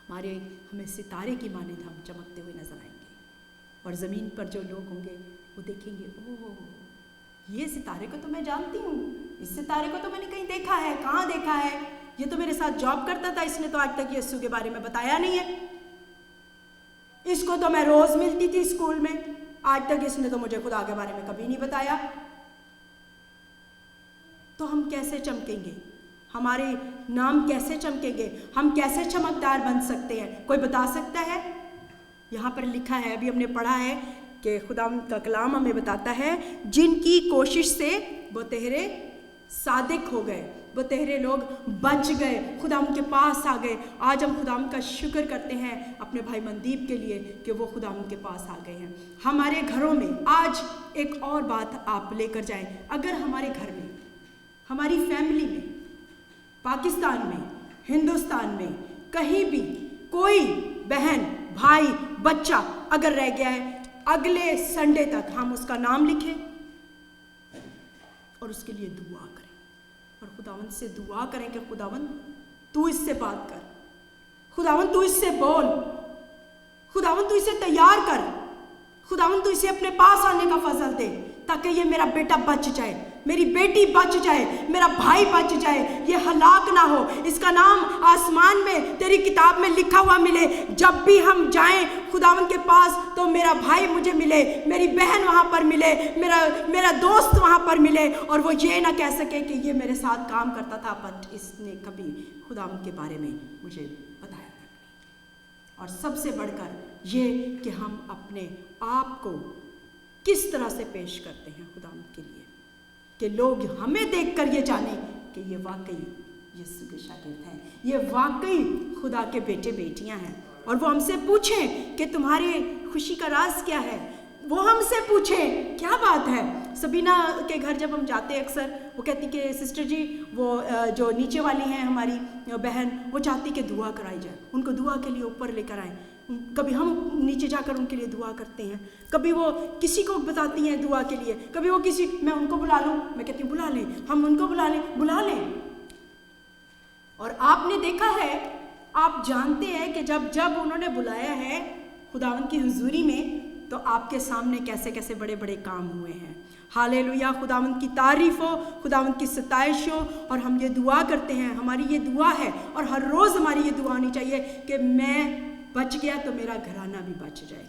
हमें सितारे की मानिंद हम चमकते हुए नजर आएंगे। और ज़मीन पर जो लोग होंगे वो देखेंगे, ओह ये सितारे को तो मैं जानती हूँ, इस सितारे को तो मैंने कहीं देखा है, कहाँ देखा है, ये तो मेरे साथ जॉब करता था, इसने तो आज तक यीशु के बारे में बताया नहीं है, इसको तो मैं रोज़ मिलती थी स्कूल में, आज तक इसने तो मुझे खुदा के बारे में कभी नहीं बताया। तो हम कैसे चमकेंगे, हमारे नाम कैसे चमकेंगे, हम कैसे चमकदार बन सकते हैं? कोई बता सकता है? यहाँ पर लिखा है, अभी हमने पढ़ा है कि खुदा का कलाम हमें बताता है, जिनकी कोशिश से वो तेहरे सादिक हो गए, वो तेहरे लोग बच गए, खुदाम के पास आ गए। आज हम खुदाम का शुक्र करते हैं अपने भाई मनदीप के लिए कि वो खुदाम के पास आ गए हैं। हमारे घरों में आज एक और बात आप लेकर जाएं, अगर हमारे घर में, हमारी फैमिली में, पाकिस्तान में, हिंदुस्तान में, कहीं भी कोई बहन, भाई, बच्चा अगर रह गया है, अगले संडे तक हम उसका नाम लिखें और उसके लिए दुआ करें और खुदावंद से दुआ करें कि खुदावंद तू इससे बात कर, खुदावंद तू इससे बोल, खुदावंद तू इसे तैयार कर, खुदावंद तू इसे अपने पास आने का फजल दे, ताकि ये मेरा बेटा बच जाए, मेरी बेटी बच जाए, मेरा भाई बच जाए, ये हलाक ना हो, इसका नाम आसमान में तेरी किताब में लिखा हुआ मिले। जब भी हम जाएं खुदावंद के पास तो मेरा भाई मुझे मिले, मेरी बहन वहाँ पर मिले, मेरा दोस्त वहाँ पर मिले, और वो ये ना कह सके कि ये मेरे साथ काम करता था बट इसने कभी खुदावंद के बारे में मुझे बताया नहीं। और सबसे बढ़कर ये कि हम अपने आप को किस तरह से पेश करते हैं खुदावंद के लिए, कि लोग हमें देखकर ये जाने कि ये वाकई यीशु के शागिर्द हैं, ये वाकई खुदा के बेटे बेटियां हैं। और वो हमसे पूछें कि तुम्हारे खुशी का राज क्या है, वो हमसे पूछें क्या बात है। सबीना के घर जब हम जाते हैं अक्सर वो कहती कि सिस्टर जी वो जो नीचे वाली हैं हमारी बहन, वो चाहती कि दुआ कराई जाए, उनको दुआ के लिए ऊपर लेकर आएँ। कभी हम नीचे जाकर उनके लिए दुआ करते हैं, कभी वो किसी को बताती हैं दुआ के लिए, कभी वो किसी, मैं उनको बुला लूँ, मैं कहती हूँ बुला लें, हम उनको बुला लें। और आपने देखा है, आप जानते हैं कि जब उन्होंने बुलाया है खुदावंद की हुजूरी में, तो आपके सामने कैसे कैसे बड़े बड़े काम हुए हैं। हालेलुया, खुदावंद की तारीफ हो, खुदावंद की सताइश हो। और हम ये दुआ करते हैं, हमारी ये दुआ है और हर रोज़ हमारी ये दुआ होनी चाहिए कि मैं बच गया तो मेरा घराना भी बच जाए,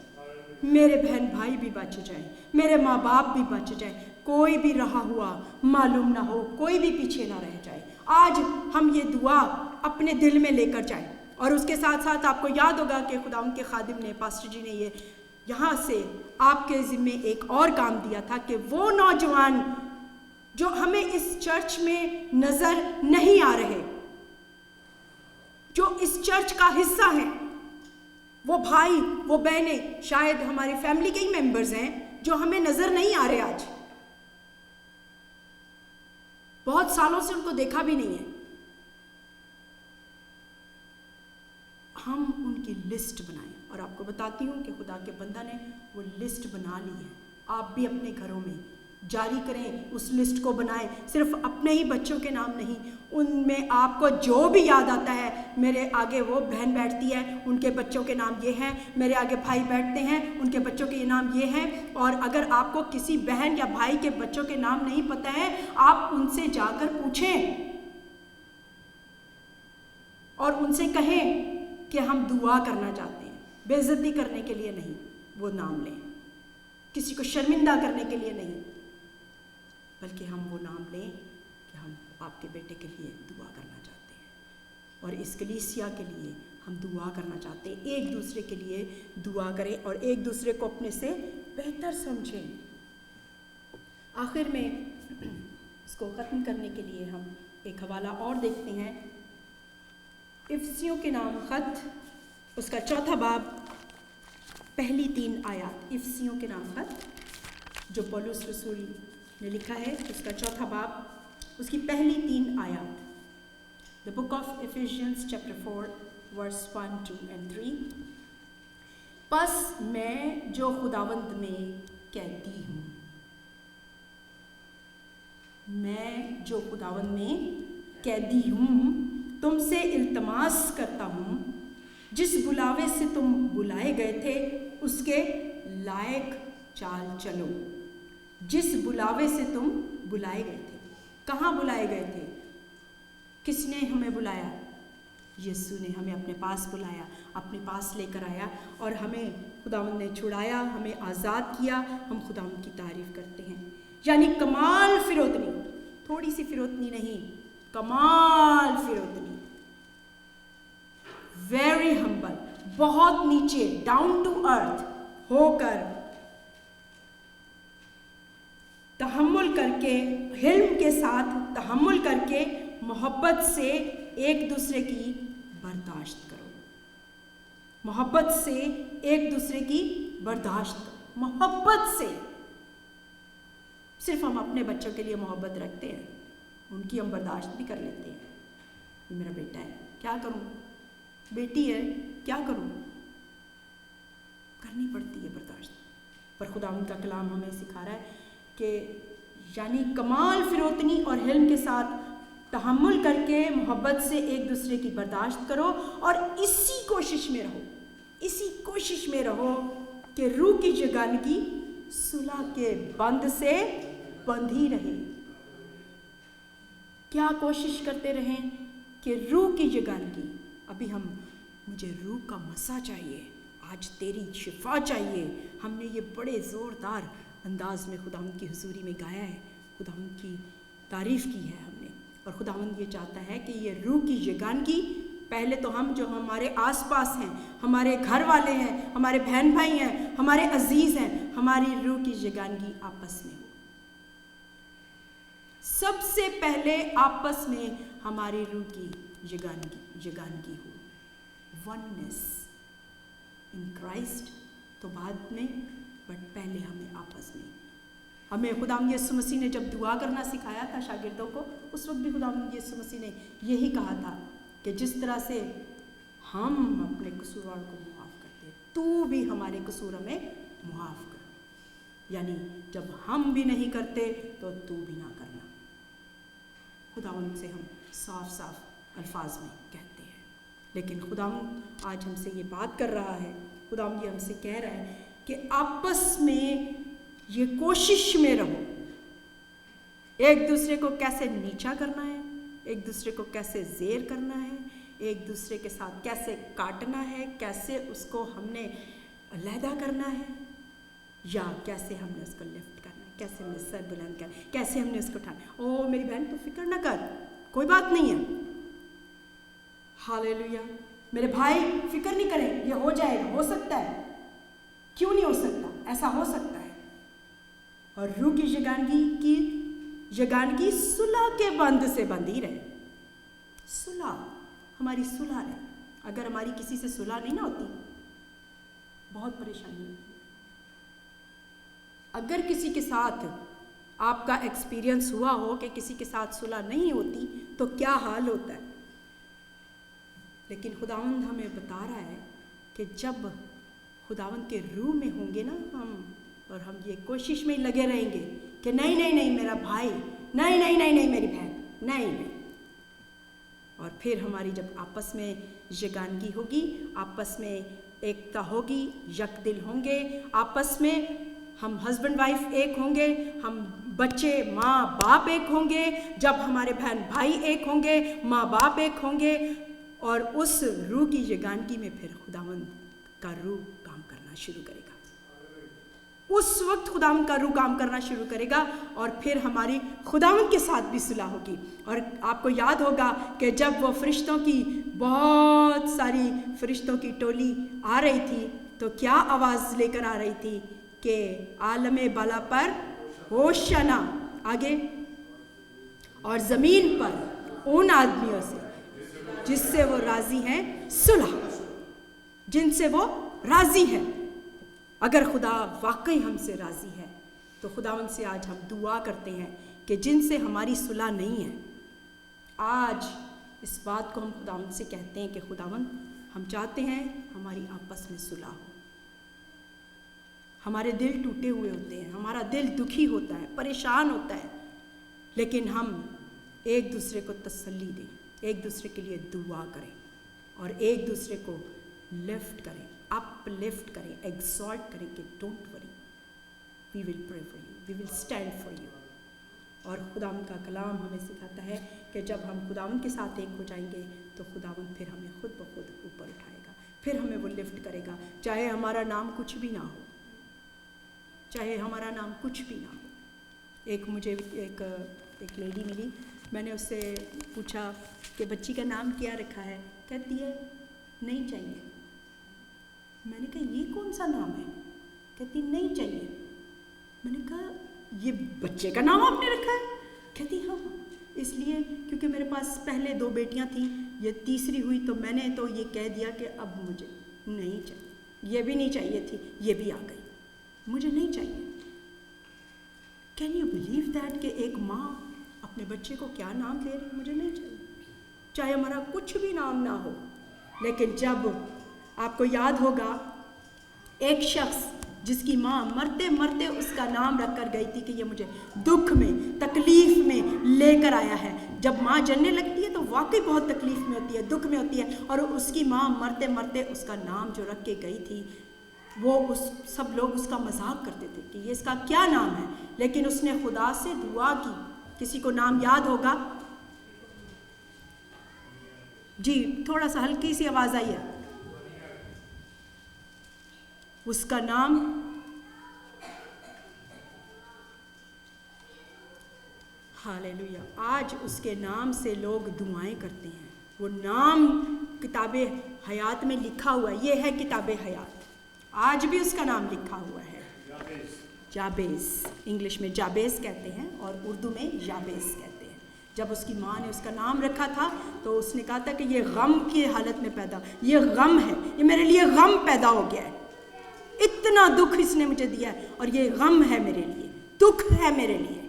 मेरे बहन भाई भी बच जाए, मेरे माँ बाप भी बच जाए, कोई भी रहा हुआ मालूम ना हो, कोई भी पीछे ना रह जाए। आज हम ये दुआ अपने दिल में लेकर जाएं। और उसके साथ साथ आपको याद होगा कि खुदावंद के खादिम ने, पास्टर जी ने ये यहाँ से आपके ज़िम्मे एक और काम दिया था कि वो नौजवान जो हमें इस चर्च में नज़र नहीं आ रहे, जो इस चर्च का हिस्सा हैं, वो भाई, वो बहनें, शायद हमारी फैमिली के ही मेंबर्स हैं जो हमें नज़र नहीं आ रहे, आज बहुत सालों से उनको देखा भी नहीं है। हम उनकी लिस्ट बनाएं। और आपको बताती हूँ कि खुदा के बंदा ने वो लिस्ट बना ली है। आप भी अपने घरों में जारी करें, उस लिस्ट को बनाएं, सिर्फ अपने ही बच्चों के नाम नहीं, उनमें आपको जो भी याद आता है, मेरे आगे वो बहन बैठती है, उनके बच्चों के नाम ये हैं, मेरे आगे भाई बैठते हैं, उनके बच्चों के नाम ये हैं। और अगर आपको किसी बहन या भाई के बच्चों के नाम नहीं पता है, आप उनसे जाकर पूछें और उनसे कहें कि हम दुआ करना चाहते हैं, बेइज्जती करने के लिए नहीं वो नाम लें, किसी को शर्मिंदा करने के लिए नहीं, बल्कि हम वो नाम लें कि हम आपके बेटे के लिए दुआ करना चाहते हैं और इस कलीसिया के लिए हम दुआ करना चाहते हैं। एक दूसरे के लिए दुआ करें और एक दूसरे को अपने से बेहतर समझें। आखिर में इसको ख़त्म करने के लिए हम एक हवाला और देखते हैं, इफिसियों के नाम ख़त, उसका 4 बाब, पहली 3 आयत। इफिसियों के नाम ख़त जो पौलुस रसूल ने लिखा है, उसका 4 बाब, उसकी पहली 3 आयत। The book of Ephesians chapter 4 verse 1, 2 and 3। बस मैं जो खुदावंद में कैदी हूँ, मैं जो खुदावंद में कैदी हूँ, तुमसे इल्तमास करता हूँ, जिस बुलावे से तुम बुलाए गए थे उसके लायक चाल चलो। जिस बुलावे से तुम बुलाए गए थे, कहाँ बुलाए गए थे? किसने हमें बुलाया? यीशु ने हमें अपने पास बुलाया, अपने पास लेकर आया और हमें खुदावंद ने छुड़ाया, हमें आज़ाद किया। हम खुदावंद की तारीफ़ करते हैं। यानी कमाल फिरौतनी, थोड़ी सी फिरौतनी नहीं, कमाल फिरौतनी, वेरी हम्बल, बहुत नीचे, डाउन टू अर्थ होकर, तहम्मुल करके, हिल्म के साथ तहम्मुल करके, मोहब्बत से एक दूसरे की बर्दाश्त करो। मोहब्बत से एक दूसरे की बर्दाश्त करो, मोहब्बत से। सिर्फ हम अपने बच्चों के लिए मोहब्बत रखते हैं, उनकी हम बर्दाश्त भी कर लेते हैं। ये मेरा बेटा है, क्या करूं? बेटी है, क्या करूं? करनी पड़ती है बर्दाश्त। पर खुदावंद का कलाम हमें सिखा रहा है कि यानी कमाल फिरौतनी और हिल्म के साथ तहम्मुल करके, मोहब्बत से एक दूसरे की बर्दाश्त करो और इसी कोशिश में रहो, इसी कोशिश में रहो कि रूह की जगानगी सुलह के बंध से बंधी रहे। क्या कोशिश करते रहें कि रूह की जगानगी, अभी मुझे रूह का मसा चाहिए, आज तेरी शिफा चाहिए। हमने ये बड़े ज़ोरदार अंदाज में खुदावंद की हुजूरी में गाया है, खुदावंद की तारीफ़ की है हमने। और खुदावंद ये चाहता है कि ये रूह की जगानगी पहले तो हम जो हमारे आसपास हैं, हमारे घर वाले हैं, हमारे बहन भाई हैं, हमारे अजीज़ हैं, हमारी रूह की जगानगी आपस में हो। सबसे पहले आपस में हमारी रूह की जगानगी हो, वननेस इन क्राइस्ट, तो बाद में, बट पहले हमें आपस में। हमें खुदावंद यीशु मसीह ने जब दुआ करना सिखाया था शागिर्दों को, उस वक्त भी खुदावंद यीशु मसीह ने यही कहा था कि जिस तरह से हम अपने कसूरवारों को मुआफ़ करते, तू भी हमारे कसूर हमें मुआफ़ कर। यानी जब हम भी नहीं करते तो तू भी ना करना। खुदावंद से हम साफ साफ अल्फाज में कहते हैं, लेकिन खुदावंद आज हमसे ये बात कर रहा है, खुदावंद ये हमसे कह रहा है कि आपस में ये कोशिश में रहो, एक दूसरे को कैसे नीचा करना है, एक दूसरे को कैसे ज़ेर करना है, एक दूसरे के साथ कैसे काटना है, कैसे उसको हमने अलहदा करना है, या कैसे हमने उसको लिफ्ट करना है, कैसे हमने सर बुलंद करना है, कैसे हमने उसको उठाना। ओ मेरी बहन, तू फिक्र ना कर, कोई बात नहीं है। हालेलुया। मेरे भाई फिक्र नहीं करें, ये हो जाएगा, हो सकता है, क्यों नहीं हो सकता, ऐसा हो सकता है। और रूह की जगानगी सुलह के बंध से बंधी रहे। सुलह, हमारी सुलह रहे। अगर हमारी किसी से सुलह नहीं ना होती, बहुत परेशानी होती है। अगर किसी के साथ आपका एक्सपीरियंस हुआ हो कि किसी के साथ सुलह नहीं होती तो क्या हाल होता है। लेकिन खुदावंद हमें बता रहा है कि जब खुदावंद के रूह में होंगे ना हम, और हम ये कोशिश में लगे रहेंगे कि नहीं नहीं नहीं मेरा भाई, नहीं नहीं नहीं नहीं मेरी बहन, नहीं नहीं, और फिर हमारी जब आपस में जगानगी होगी, आपस में एकता होगी, यकदिल होंगे, आपस में हम हस्बैंड वाइफ एक होंगे, हम बच्चे माँ बाप एक होंगे, जब हमारे बहन भाई एक होंगे, माँ बाप एक होंगे, और उस रूह की यगानगी में फिर खुदावंद का रूह काम करना शुरू करेगा। उस वक्त खुदावंद का रूह काम करना शुरू करेगा और फिर हमारी खुदावंद के साथ भी सुलह होगी। और आपको याद होगा कि जब वो फरिश्तों की बहुत सारी फरिश्तों की टोली आ रही थी तो क्या आवाज़ लेकर आ रही थी कि आलमे बाला पर होशाना, आगे, और ज़मीन पर उन आदमियों से जिससे वो राज़ी हैं सुलह, जिनसे वो राज़ी हैं। अगर खुदा वाकई हमसे राज़ी है तो खुदावंद से आज हम दुआ करते हैं कि जिनसे हमारी सुलह नहीं है, आज इस बात को हम खुदावंद से कहते हैं कि खुदावंद हम चाहते हैं हमारी आपस में सुलह हो। हमारे दिल टूटे हुए होते हैं, हमारा दिल दुखी होता है, परेशान होता है, लेकिन हम एक दूसरे को तसल्ली दें, एक दूसरे के लिए दुआ करें और एक दूसरे को लिफ्ट करें, अपलिफ्ट करें, एक्सॉल्ट करें कि don't worry, we will pray for you, we will stand for you. और खुदावंद का कलाम हमें सिखाता है कि जब हम खुदावंद के साथ एक हो जाएंगे तो खुदावंद फिर हमें खुद ब खुद ऊपर उठाएगा, फिर हमें वो लिफ्ट करेगा, चाहे हमारा नाम कुछ भी ना हो, चाहे हमारा नाम कुछ भी ना हो। मुझे एक लेडी मिली, मैंने उससे पूछा कि बच्ची का नाम क्या रखा है, कहती है नहीं चाहिए। मैंने कहा ये कौन सा नाम है, कहती नहीं चाहिए। मैंने कहा ये बच्चे का नाम आपने रखा है, कहती हाँ इसलिए क्योंकि मेरे पास पहले 2 बेटियां थी, ये तीसरी हुई तो मैंने तो ये कह दिया कि अब मुझे नहीं चाहिए, ये भी नहीं चाहिए थी, ये भी आ गई, मुझे नहीं चाहिए। कैन यू बिलीव दैट कि एक माँ अपने बच्चे को क्या नाम दे रही, मुझे नहीं चाहिए, चाहे हमारा कुछ भी नाम ना हो। लेकिन जब आपको याद होगा एक शख्स जिसकी माँ मरते मरते उसका नाम रख कर गई थी कि ये मुझे दुख में, तकलीफ़ में लेकर आया है। जब माँ जलने लगती है तो वाकई बहुत तकलीफ़ में होती है, दुख में होती है, और उसकी माँ मरते मरते उसका नाम जो रख के गई थी वो सब लोग उसका मजाक करते थे कि ये इसका क्या नाम है। लेकिन उसने खुदा से दुआ की। किसी को नाम याद होगा जी? थोड़ा सा हल्की सी आवाज़ आई है। उसका नाम हालेलुया। आज उसके नाम से लोग दुआएं करते हैं। वो नाम किताबे हयात में लिखा हुआ है, ये है किताबे हयात, आज भी उसका नाम लिखा हुआ है, जाबेस। इंग्लिश में जाबेस कहते हैं और उर्दू में याबेस कहते हैं। जब उसकी माँ ने उसका नाम रखा था तो उसने कहा था कि ये गम की हालत में पैदा, ये गम है, ये मेरे लिए गम पैदा हो गया है, इतना दुख इसने मुझे दिया है और ये गम है मेरे लिए, दुख है मेरे लिए।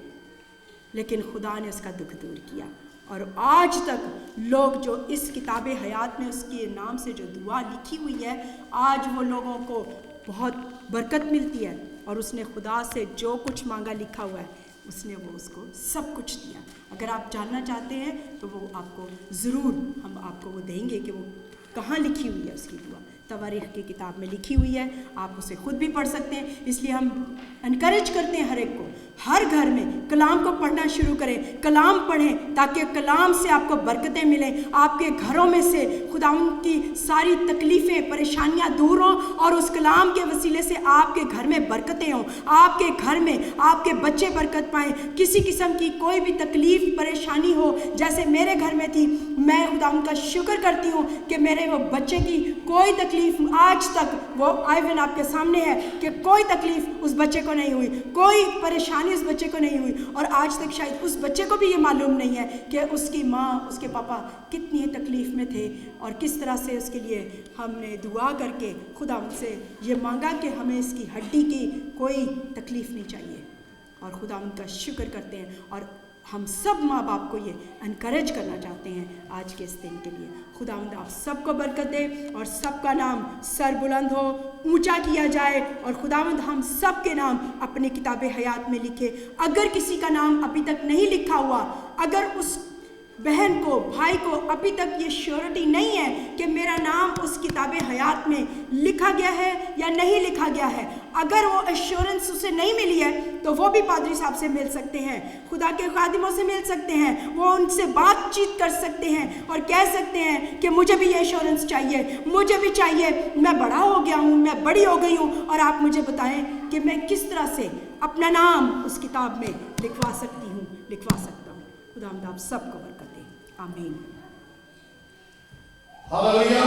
लेकिन खुदा ने उसका दुख दूर किया और आज तक लोग जो इस किताबे हयात में उसके नाम से जो दुआ लिखी हुई है, आज वो लोगों को बहुत बरकत मिलती है। और उसने खुदा से जो कुछ मांगा लिखा हुआ है उसने वो उसको सब कुछ दिया। अगर आप जानना चाहते हैं तो वो आपको ज़रूर हम आपको वो देंगे कि वो कहाँ लिखी हुई है उसकी दुआ। तवारीख की किताब में लिखी हुई है, आप उसे खुद भी पढ़ सकते हैं। इसलिए हम एनकरेज करते हैं हर एक को, हर घर में कलाम को पढ़ना शुरू करें, कलाम पढ़ें ताकि कलाम से आपको बरकतें मिलें, आपके घरों में से खुदावंद की सारी तकलीफ़ें परेशानियां दूर हों और उस कलाम के वसीले से आपके घर में बरकतें हों, आपके घर में आपके बच्चे बरकत पाएँ। किसी किस्म की कोई भी तकलीफ़ परेशानी हो जैसे मेरे घर में थी, मैं खुदावंद का शुक्र करती हूँ कि मेरे वो बच्चे की कोई तकलीफ़ आज तक, वो आइवन आपके सामने है कि कोई तकलीफ़ उस बच्चे को नहीं हुई, कोई परेशानी उस बच्चे को नहीं हुई। और आज तक शायद उस बच्चे को भी ये मालूम नहीं है कि उसकी माँ, उसके पापा कितनी तकलीफ़ में थे और किस तरह से उसके लिए हमने दुआ करके खुदा से ये मांगा कि हमें इसकी हड्डी की कोई तकलीफ़ नहीं चाहिए। और खुदा उनका शुक्र करते हैं और हम सब माँ बाप को ये एनकरेज करना चाहते हैं आज के इस दिन के लिए। खुदावंद आप सबको बरकत दे और सबका नाम सर बुलंद हो, ऊंचा किया जाए और खुदावंद हम सब के नाम अपने किताबे हयात में लिखे। अगर किसी का नाम अभी तक नहीं लिखा हुआ, अगर उस बहन को, भाई को अभी तक ये श्योरिटी नहीं है कि मेरा मेरा नाम उस किताब हयात में लिखा गया है या नहीं लिखा गया है। अगर वो एश्योरेंस उसे नहीं मिली है तो वो भी पादरी साहब से मिल सकते हैं, खुदा के खादिमों से मिल सकते हैं, वो उनसे बातचीत कर सकते हैं और कह सकते हैं कि मुझे भी ये एश्योरेंस चाहिए, मुझे भी चाहिए, मैं बड़ा हो गया हूँ, मैं बड़ी हो गई हूँ, और आप मुझे बताएं कि मैं किस तरह से अपना नाम उस किताब में लिखवा सकती हूँ, लिखवा सकता हूँ। खुदावंद आप सबको बरकत दे, आमीन। Hallelujah,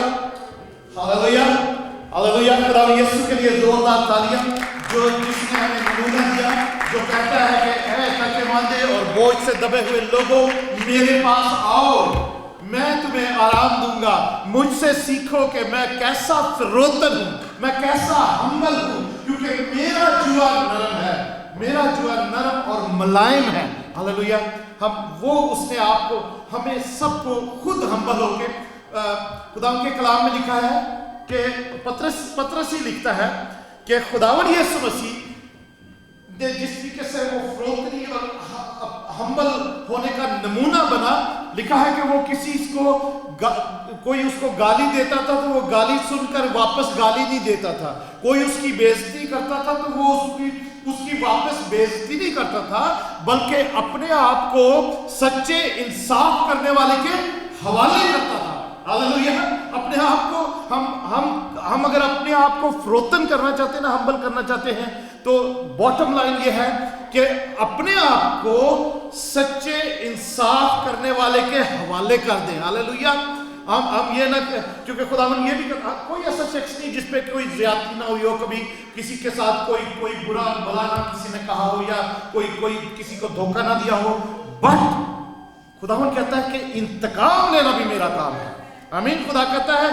hallelujah, hallelujah. खुदा यीशु के लिए जोरदार तालियां, जो जिसने हमें नमूना दिया, जो कहता है कि ऐ थके और बोझ से दबे हुए लोगों मेरे पास आओ, मैं तुम्हें आराम दूंगा। मुझसे सीखो कि मैं कैसा फिरोतन हूँ, मैं कैसा हम्बल हूँ, क्योंकि मेरा जुआ नरम है, मेरा जुआ नरम और मुलायम है। हालेलुया। हम वो उसने आपको हमें सबको खुद हम्बल होके, खुदा के कलाम में लिखा है कि पतरस ही लिखता है कि खुदावंद यीशु मसीह ने जिस तरीके से वो फिरोतनी और हम्बल होने का नमूना बना, लिखा है कि वो किसी को कोई उसको गाली देता था तो वो गाली सुनकर वापस गाली नहीं देता था, कोई उसकी बेइज्जती करता था तो वो उसकी वापस बेइज्जती नहीं करता था, बल्कि अपने आप को सच्चे इंसाफ करने वाले के हवाले करता था। हालेलुया। अपने आप को हम अगर अपने आप को फिरोतन करना चाहते हैं ना, हम्बल करना चाहते हैं, तो बॉटम लाइन ये है कि अपने आप को सच्चे इंसाफ करने वाले के हवाले कर दें। हालेलुया। हम ये ना, क्योंकि खुदावन ये भी कोई ऐसा शख्स नहीं जिस पे कोई ज्यादती ना हुई हो, कभी किसी के साथ कोई बुरा भला ना किसी ने कहा हो, या कोई किसी को धोखा ना दिया हो, बट खुदावन कहता है कि इंतकाम लेना भी मेरा काम है। आमीन। खुदा कहता है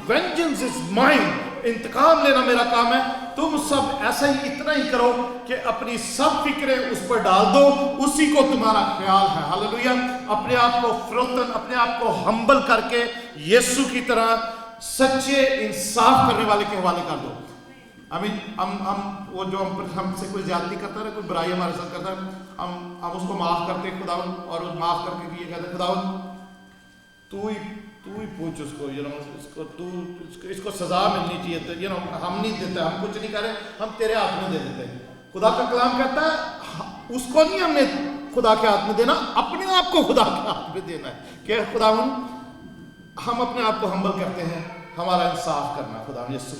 वेंजेंस इज माइन, इंतकाम लेना मेरा काम है। तुम सब ऐसा ही इतना ही करो कि अपनी सब फिक्रें उस पर डाल दो, उसी को तुम्हारा ख्याल है। हालेलुया। अपने आप को फिरोतन, अपने आप को हम्बल करके यीशु की तरह सच्चे इंसाफ करने वाले के हवाले कर दो। आमीन। हम वो जो हमसे कोई ज्यादती करता है, कोई बुराई हमारे साथ करता है, हम उसको माफ करते हैं खुदावन, और माफ करके ये कहते हैं खुदावन तू ही पूछ उसको, इसको सजा मिलनी चाहिए, तो हम नहीं देते, हम कुछ नहीं करे, हम तेरे हाथ में दे देते हैं। खुदा का कलाम कहता है उसको नहीं हमने खुदा के हाथ में देना, अपने आप को खुदा के हाथ में देना है कि खुदावन हम अपने आप को हम्बल करते हैं, हमारा इंसाफ करना। खुदा यीशु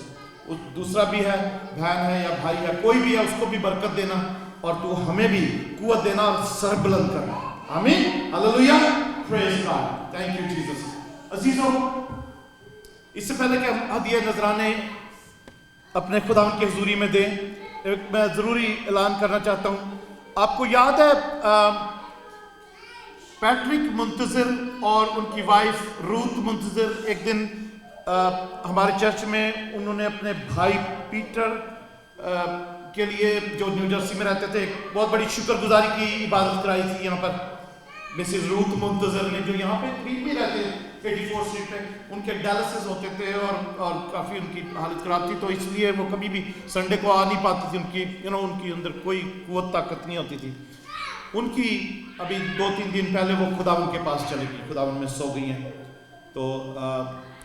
दूसरा भी है, बहन है या भाई है, कोई भी है, उसको भी बरकत देना, और तू हमें भी कुव्वत देना और सर बुलंद करना। आमीन। Hallelujah. Praise God. Thank you Jesus. अजीजों, इससे पहले कि हम हदिया नजराने अपने खुदावंद की हुजूरी में दें, मैं जरूरी ऐलान करना चाहता हूं। आपको याद है पैट्रिक मुंतजिर और उनकी वाइफ रूथ मुंतजिर एक दिन हमारे चर्च में उन्होंने अपने भाई पीटर के लिए, जो न्यू जर्सी में रहते थे, एक बहुत बड़ी शुक्रगुजारी की इबादत कराई थी। यहाँ पर मिसेस रूथ मुंतजिर ने, जो यहाँ पे करीब भी रहते हैं 84 स्ट्रीट पे, उनके डायलिसिस होते थे और काफ़ी उनकी हालत ख़राब थी, तो इसलिए वो कभी भी संडे को आ नहीं पाती थी। उनकी अंदर कोई कुव्वत ताकत नहीं होती थी। उनकी अभी 2-3 दिन पहले वो खुदावन के पास चली गई, खुदावन में सो गई हैं। तो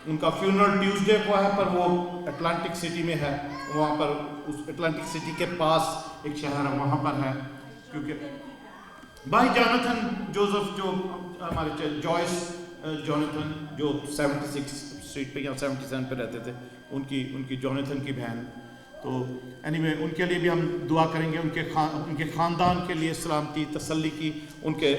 उनका फ्यूनरल ट्यूसडे को है, पर वो अटलांटिक सिटी में है, वहाँ पर उस अटलांटिक सिटी के पास एक शहर है, वहाँ पर है। क्योंकि भाई जॉनथन जोसेफ, जो हमारे जॉयस जॉनथन, जो 76 स्ट्रीट पे या 77 पे रहते थे, उनकी जॉनथन की बहन। तो एनीवे उनके लिए भी हम दुआ करेंगे, उनके ख़ानदान के लिए सलामती तसल्ली की, उनके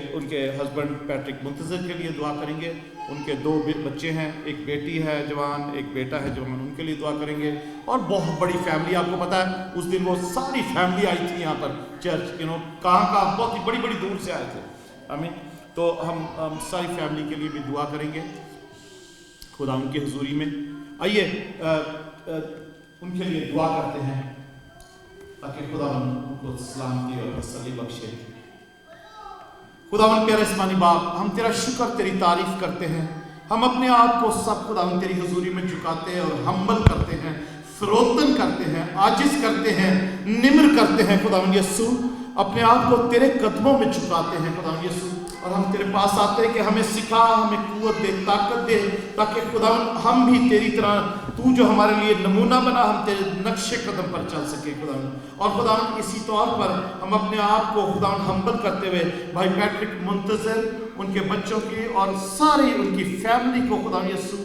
हस्बैंड पैट्रिक मुंतजिर के लिए दुआ करेंगे। उनके 2 बच्चे हैं, एक बेटी है जवान, एक बेटा है जवान, उनके लिए दुआ करेंगे। और बहुत बड़ी फैमिली, आपको पता है उस दिन वो सारी फैमिली आई थी यहाँ पर चर्च, कहाँ बहुत ही बड़ी दूर से आए थे। आमीन। तो हम सारी फैमिली के लिए भी दुआ करेंगे खुदा उनकी हुजूरी में। आइए उनके लिए दुआ करते हैं ताकि खुदा उनको सलामती और तसल्ली बख्शे। खुदावन प्यारे आसमानी बाप, हम तेरा शुक्र, तेरी तारीफ करते हैं। हम अपने आप को सब खुदावन तेरी हुजूरी में झुकाते हैं और हम्बल करते हैं, फिरोतन करते हैं, आजिज करते हैं, निम्र करते हैं। खुदावन यीशु, अपने आप को तेरे कदमों में झुकाते हैं। खुदावन यीशु, और हम तेरे पास आते हैं कि हमें सिखा, हमें कुव्वत दे, ताकत दे, ताकि खुदावन हम भी तेरी तरह, तू जो हमारे लिए नमूना बना, हम तेरे नक्शे कदम पर चल सके खुदावन। और खुदावन इसी तौर पर हम अपने आप को खुदावन हम्बल करते हुए भाई पैट्रिक मुंतज़र, उनके बच्चों की और सारी उनकी फैमिली को खुदावन यीशु,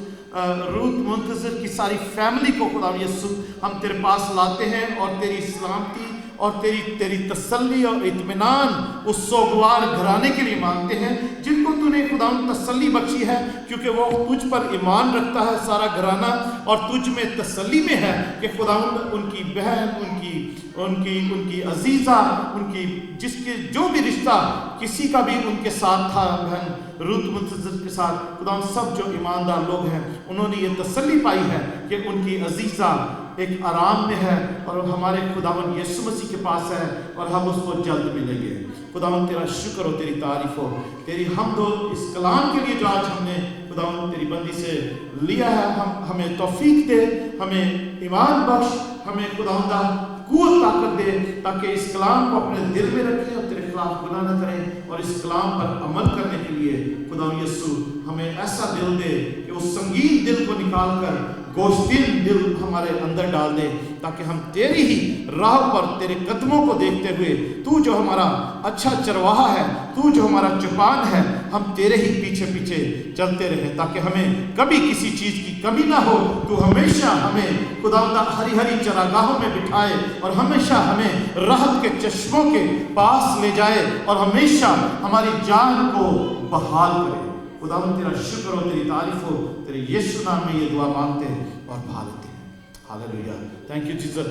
रूथ मुंतज़र की सारी फैमिली को खुदावन यीशु हम तेरे पास लाते हैं और तेरी सलामती और तेरी तसल्ली और इत्मीनान उस सोगवार घराने के लिए मांगते हैं जिनको तूने खुदावन तसल्ली बख्शी है, क्योंकि वो तुझ पर ईमान रखता है सारा घराना, और तुझ में तसल्ली में है कि खुदावन उनकी बहन, उनकी अजीज़ा, उनकी जिसके जो भी रिश्ता किसी का भी उनके साथ था, बहन रूथ मुंतज़र के साथ, खुदावन सब जो ईमानदार लोग हैं उन्होंने ये तसल्ली पाई है कि उनकी अजीज़ा एक आराम में है और हमारे खुदावन यीशु मसीह के पास है और हम उसको जल्द मिलेंगे। खुदावन तेरा शुक्र हो, तेरी तारीफ हो, तेरी हमद हो इस कलाम के लिए जो आज हमने खुदावन तेरी बंदी से लिया है। हमें तौफीक दे, हमें ईमान बख्श, हमें खुदावंदा कुव्वत ताकत दे, ताकि इस कलाम को अपने दिल में रखें और तेरे खिलाफ गुनाह न करें, और इस कलाम पर अमल करने के लिए खुदावन यीशु हमें ऐसा दिल दे कि उस संगीन दिल को निकाल कर गोश्तिन दिल हमारे अंदर डाल दे, ताकि हम तेरी ही राह पर तेरे कदमों को देखते हुए, तू जो हमारा अच्छा चरवाहा है, तू जो हमारा चौपान है, हम तेरे ही पीछे पीछे चलते रहें, ताकि हमें कभी किसी चीज़ की कमी ना हो। तू हमेशा हमें खुदावंदा हरी हरी चरागाहों में बिठाए और हमेशा हमें राहत के चश्मों के पास ले जाए और हमेशा हमारी जान को बहाल करे। खुदावंद तेरा शुक्र हो, तेरी तारीफ हो, तेरे यीशु नाम में ये दुआ मांगते हैं और भा लेते हैं। Hallelujah, thank you Jesus.